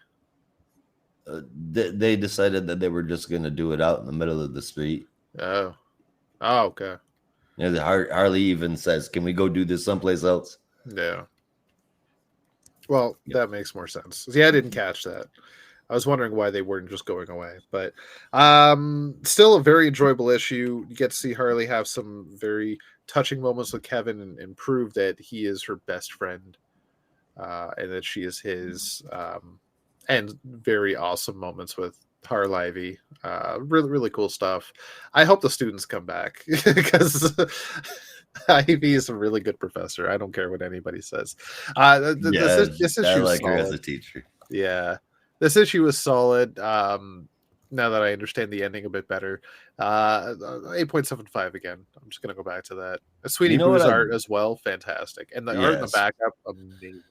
They decided that they were just going to do it out in the middle of the street. Oh, okay. Yeah, Harley even says, "Can we go do this someplace else?" Yeah. Well, that makes more sense. Yeah, I didn't catch that. I was wondering why they weren't just going away, but still a very enjoyable issue. You get to see Harley have some very touching moments with Kevin and prove that he is her best friend, and that she is his. And very awesome moments with Harley. Really, really cool stuff. I hope the students come back because Ivy is a really good professor. I don't care what anybody says. This issue I like solid. her as a teacher. Yeah, this issue was solid. Now that I understand the ending a bit better, 8.75 again. I'm just gonna go back to that. Sweeney Boo's art as well, fantastic, and the art in the backup, amazing.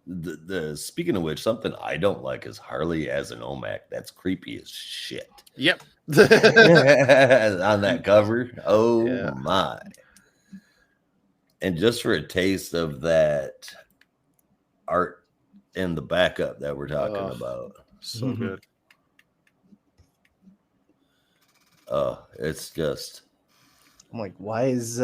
The speaking of which, something I don't like is Harley as an OMAC. That's creepy as shit. Yep. On that cover. Oh yeah. My. And just for a taste of that art in the backup that we're talking about. So good. It's just, I'm like, why is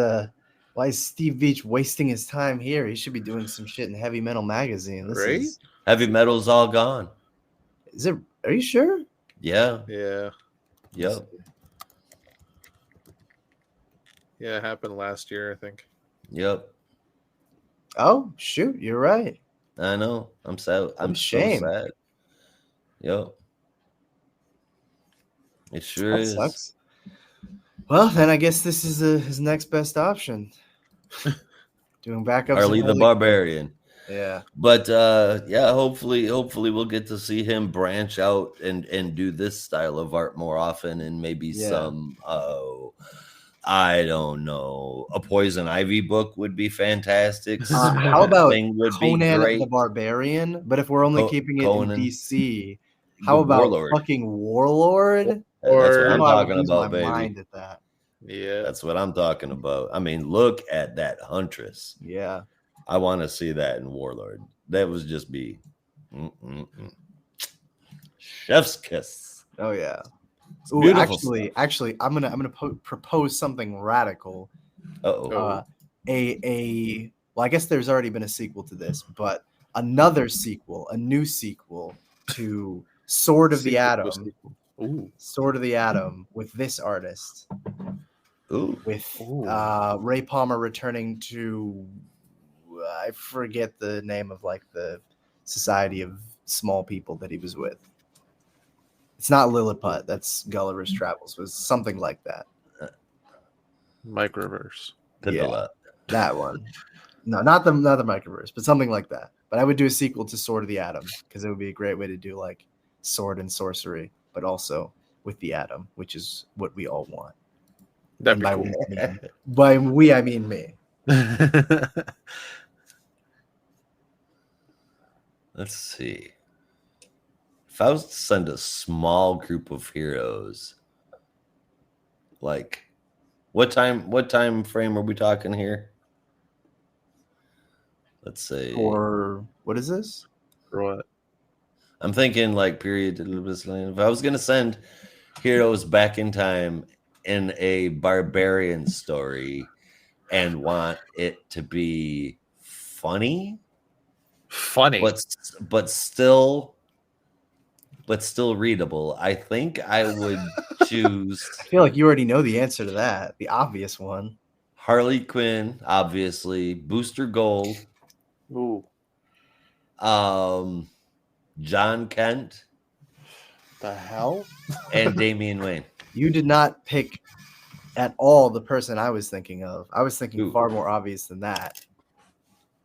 Steve Veitch wasting his time here? He should be doing some shit in Heavy Metal magazine. This is Heavy Metal's all gone. Is it? Are you sure? Yeah. Yeah. Yep. Yeah, it happened last year, I think. Yep. Oh shoot, you're right. I know. I'm sad. I'm so sad. Yep. It sure is. Sucks. Well, then I guess this is his next best option. Doing backups. Harley the Barbarian. Yeah. But hopefully we'll get to see him branch out and do this style of art more often, and maybe some I don't know, a Poison Ivy book would be fantastic. How about Conan the Barbarian? But if we're only keeping it in DC, how about fucking Warlord? That's what I'm talking about, baby. Mind at that. Yeah, that's what I'm talking about. I mean, look at that Huntress. Yeah, I want to see that in Warlord. That was just be chef's kiss. Oh yeah. Ooh, actually, I'm gonna propose something radical. Well, I guess there's already been a sequel to this, but another sequel, a new sequel to Sword of the Atom. Ooh. Sword of the Atom with this artist. With Ray Palmer returning to I forget the name of like the Society of Small People that he was with. It's not Lilliput, that's Gulliver's Travels. It was something like that. Microverse. Yeah, that one. No, not the Microverse, but something like that. But I would do a sequel to Sword of the Atom because it would be a great way to do like sword and sorcery, but also with the atom, which is what we all want. That'd be cool. By we, I mean me. Let's see. If I was to send a small group of heroes, like what time frame are we talking here? Let's say for what is this? For what? I'm thinking like period. If I was gonna send heroes back in time in a barbarian story and want it to be funny, but still readable, I think I would choose. I feel like you already know the answer to that. The obvious one. Harley Quinn, obviously. Booster Gold. Ooh. John Kent. The hell? And Damian Wayne. You did not pick at all the person I was thinking of. I was thinking far more obvious than that.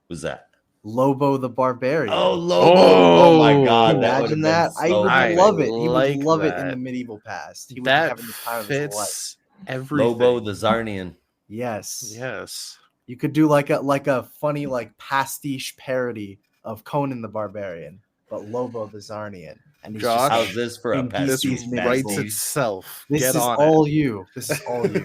Who's that? Lobo the Barbarian. Oh, Lobo! Oh my God! Imagine that. So I would love it. He like would love that. it in the medieval past. He would that be having the time of his life. Everything. Lobo the Zarnian. Yes. Yes. You could do like a funny like pastiche parody of Conan the Barbarian, but Lobo the Zarnian. And Josh, how's this for a this writes itself. This Get is on all it. you. This is all you.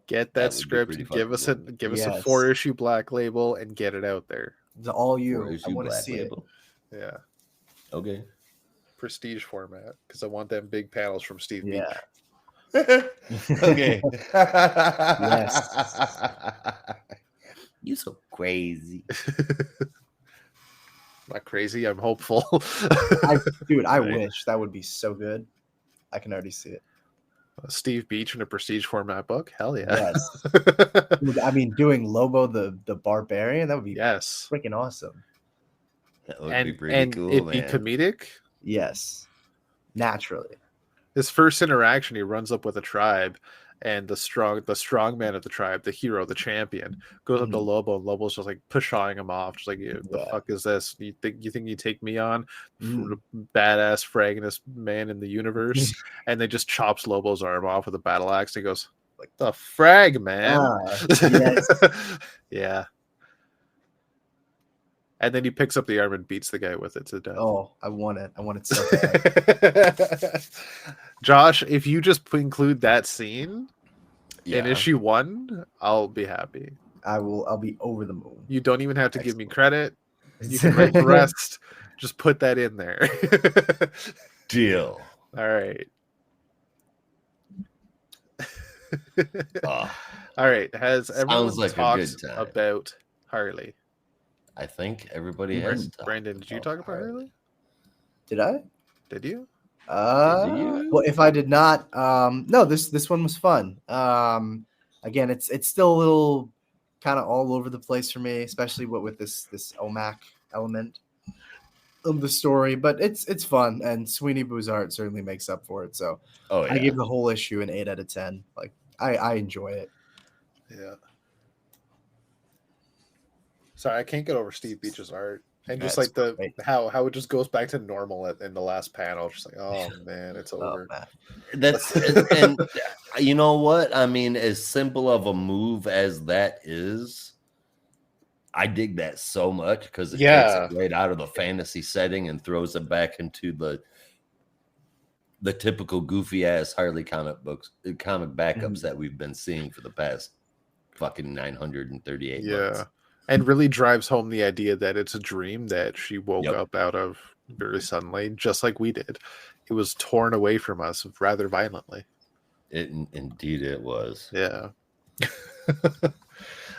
Get that script. Give us a 4-issue Black Label and get it out there. all Or you. is I you want to Black see Label? Yeah. Okay. Prestige format because I want them big panels from Steve it. Okay. Yes. You so crazy. Beach. Not crazy. I'm hopeful. I Right. wish that would be so good. I can already see it. Steve Beach in a prestige format book. Hell yeah. Yes. Dude, I mean, doing Lobo the Barbarian, that would be Yes. freaking awesome. That would be And pretty cool, it'd be man. comedic. Yes. Naturally. His first interaction, he runs up with a tribe, and the strong man of the tribe, the hero, the champion, goes up to Lobo, and Lobo's just like pushawing him off, just like, the fuck is this? You think you take me on, badass fraggingest man in the universe? And they just chops Lobo's arm off with a battle axe. And he goes, like, the frag, man. Yes. Yeah. And then he picks up the arm and beats the guy with it to death. Oh, I want it. I want it so bad. Josh, if you just include that scene in Yeah. issue 1, I'll be happy. I'll be over the moon. You don't even have to give me Excellent. credit. You can write the rest. Just put that in there. Deal. All right. Oh, All right. Has everyone Sounds like a talked good time. about Harley? I think everybody has. Brandon, did you talk about Harley? Did I? Did you? Did you? Well, if I did not, no, this one was fun. Again, it's still a little kind of all over the place for me, especially with this OMAC element of the story, but it's fun, and Sweeney Boo's art certainly makes up for it. So Oh yeah. I give the whole issue an 8 out of 10. Like I enjoy it. Yeah. Sorry, I can't get over Steve Beach's art. And just That's like great. how it just goes back to normal in the last panel. Just like, oh man, it's over. Man. That's and you know what? I mean, as simple of a move as that is, I dig that so much because it takes it right out of the fantasy setting and throws it back into the typical goofy ass Harley comic backups that we've been seeing for the past fucking 938 months. And really drives home the idea that it's a dream that she woke Yep. up out of very suddenly, just like we did. It was torn away from us rather violently. Indeed it was. Yeah.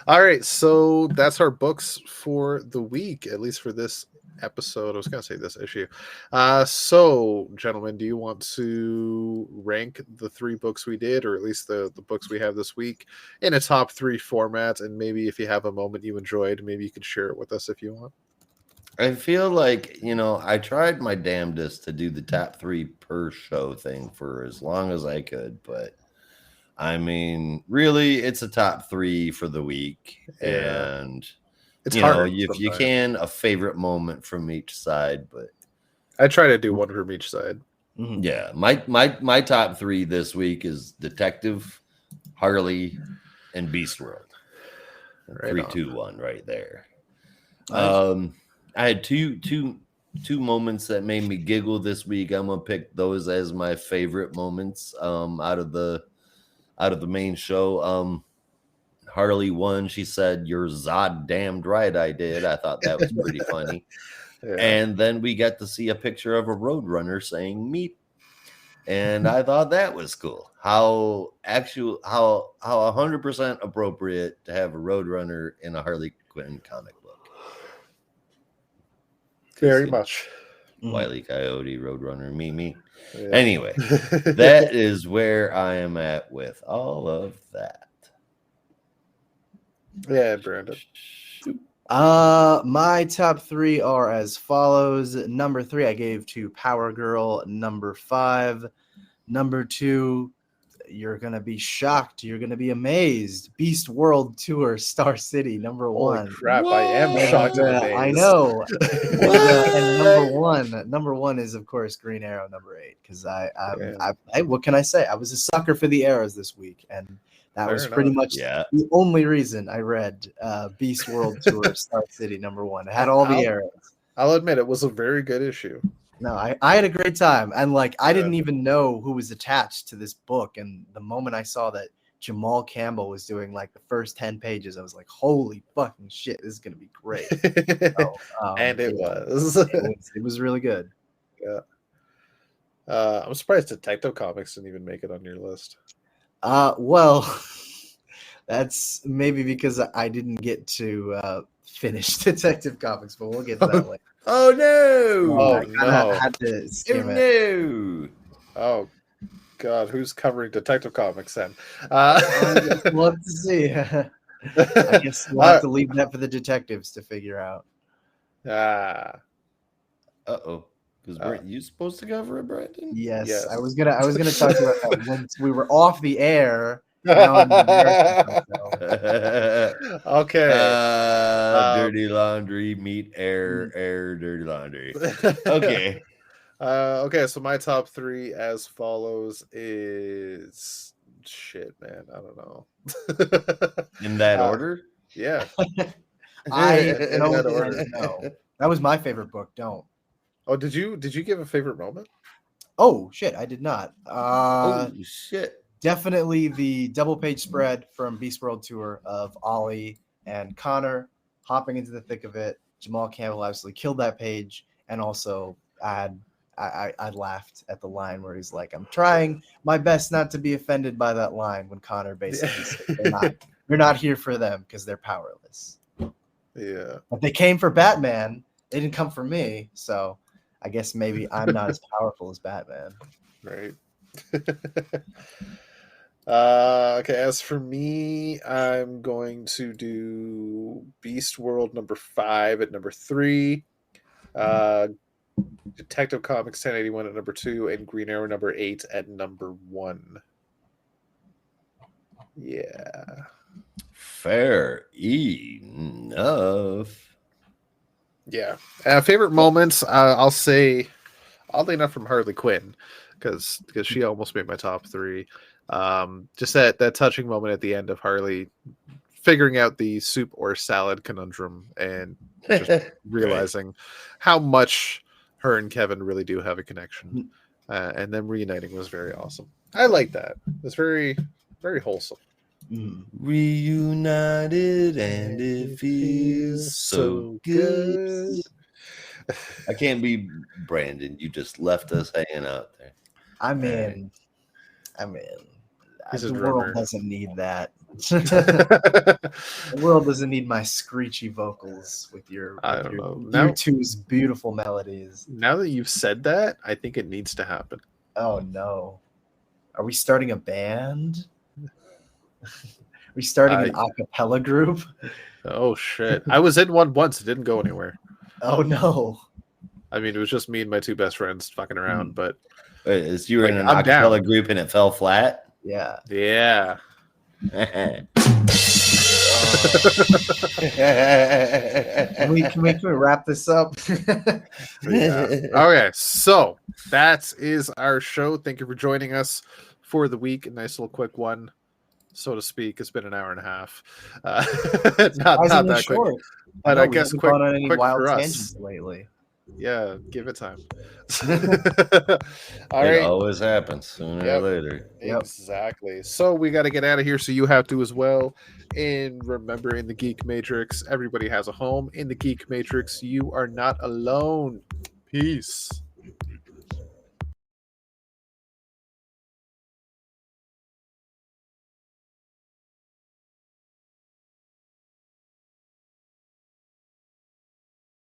All right, so that's our books for the week, at least for this episode. I was going to say this issue. So, gentlemen, do you want to rank the 3 books we did, or at least the books we have this week, in a top 3 format? And maybe if you have a moment you enjoyed, maybe you could share it with us if you want. I feel like, I tried my damnedest to do the top 3 per show thing for as long as I could, but I mean, really, it's a top 3 for the week. Yeah. And It's if hard you sometimes. can, a favorite moment from each side, but I try to do one from each side. yeah, my top 3 this week is Detective, Harley, and Beast World. Right 3, on. 2, 1 right there. Nice. I had two moments that made me giggle this week. I'm gonna pick those as my favorite moments out of the main show. Harley won. She said, "You're Zod damned right I did." I thought that was pretty funny. Yeah. And then we got to see a picture of a Roadrunner saying "meep," and I thought that was cool. How 100% appropriate to have a Roadrunner in a Harley Quinn comic book. Very much. Wile E. Coyote, Roadrunner, me. Yeah. Anyway, that is where I am at with all of that. Yeah, Brandon. My top 3 are as follows. Number 3, I gave to Power Girl. Number 5, number 2, you're gonna be shocked. You're gonna be amazed. Beast World Tour, Star City. Number 1. Holy crap! I am shocked. And amazed. I know. and number one is of course Green Arrow number 8 because I what can I say? I was a sucker for the arrows this week, and that Fair was enough. pretty much Yeah. the only reason I read Beast World Tour Star City number 1. It had all the arrows. I'll admit it was a very good issue. No, I had a great time, and I didn't even know who was attached to this book, and the moment I saw that Jamal Campbell was doing like the first 10 pages, I was like, holy fucking shit, this is gonna be great. So, And it yeah, was. it was really good. Yeah. I'm surprised Detective Comics didn't even make it on your list. Well, that's maybe because I didn't get to finish Detective Comics, but we'll get to that later. Oh no! Oh, I kinda had to Oh skim it. no! Oh God, who's covering Detective Comics then? I guess we'll have to see. I guess we'll have to leave that for the detectives to figure out. Ah, Uh-oh. Was you supposed to cover it, Brandon? Yes, Yes. I was gonna talk about that once we were off the air. Now I'm embarrassing myself. okay. Dirty laundry, meet air, dirty laundry. Okay. Okay, so my top 3 as follows is shit, man. I don't know. In that order? Yeah. I In don't that order. know. That was my favorite book. Don't. Oh, did you give a favorite moment? Oh shit, I did not. Oh shit. Definitely the double page spread from Beast World Tour of Ollie and Connor hopping into the thick of it. Jamal Campbell absolutely killed that page, and also I laughed at the line where he's like, "I'm trying my best not to be offended by that line." When Connor basically said, "You're not here for them because they're powerless." Yeah. But they came for Batman. They didn't come for me, so I guess maybe I'm not as powerful as Batman. Right. Okay, as for me, I'm going to do Beast World number 5 at number 3, Detective Comics 1081 at number 2, and Green Arrow number 8 at number 1. Yeah. Fair enough. Yeah. Favorite moments, I'll say, oddly enough, from Harley Quinn, because she almost made my top 3. Just that touching moment at the end of Harley figuring out the soup or salad conundrum and just realizing how much her and Kevin really do have a connection. And them reuniting was very awesome. I like that. It's very, very wholesome. Reunited and it feels so good. I can't be Brandon. You just left us hanging out there. I mean, He's a the drummer. world doesn't need that. The world doesn't need my screechy vocals with your two's beautiful melodies. Now that you've said that, I think it needs to happen. Oh no. Are we starting a band? Are we starting an a cappella group? Oh shit. I was in one once, it didn't go anywhere. Oh no. I mean, it was just me and my 2 best friends fucking around, but you were in an a cappella group and it fell flat? Yeah. Yeah. Can we wrap this up? Yeah. Okay, so that is our show. Thank you for joining us for the week. A nice little quick one, so to speak. It's been an hour and a half. Not that short. quick, but I guess quick wild for tangents us lately. Yeah, give it time. All right. It always happens sooner or later. Exactly. So we got to get out of here. So you have to as well. And remember, in the Geek Matrix, everybody has a home. In the Geek Matrix, you are not alone. Peace.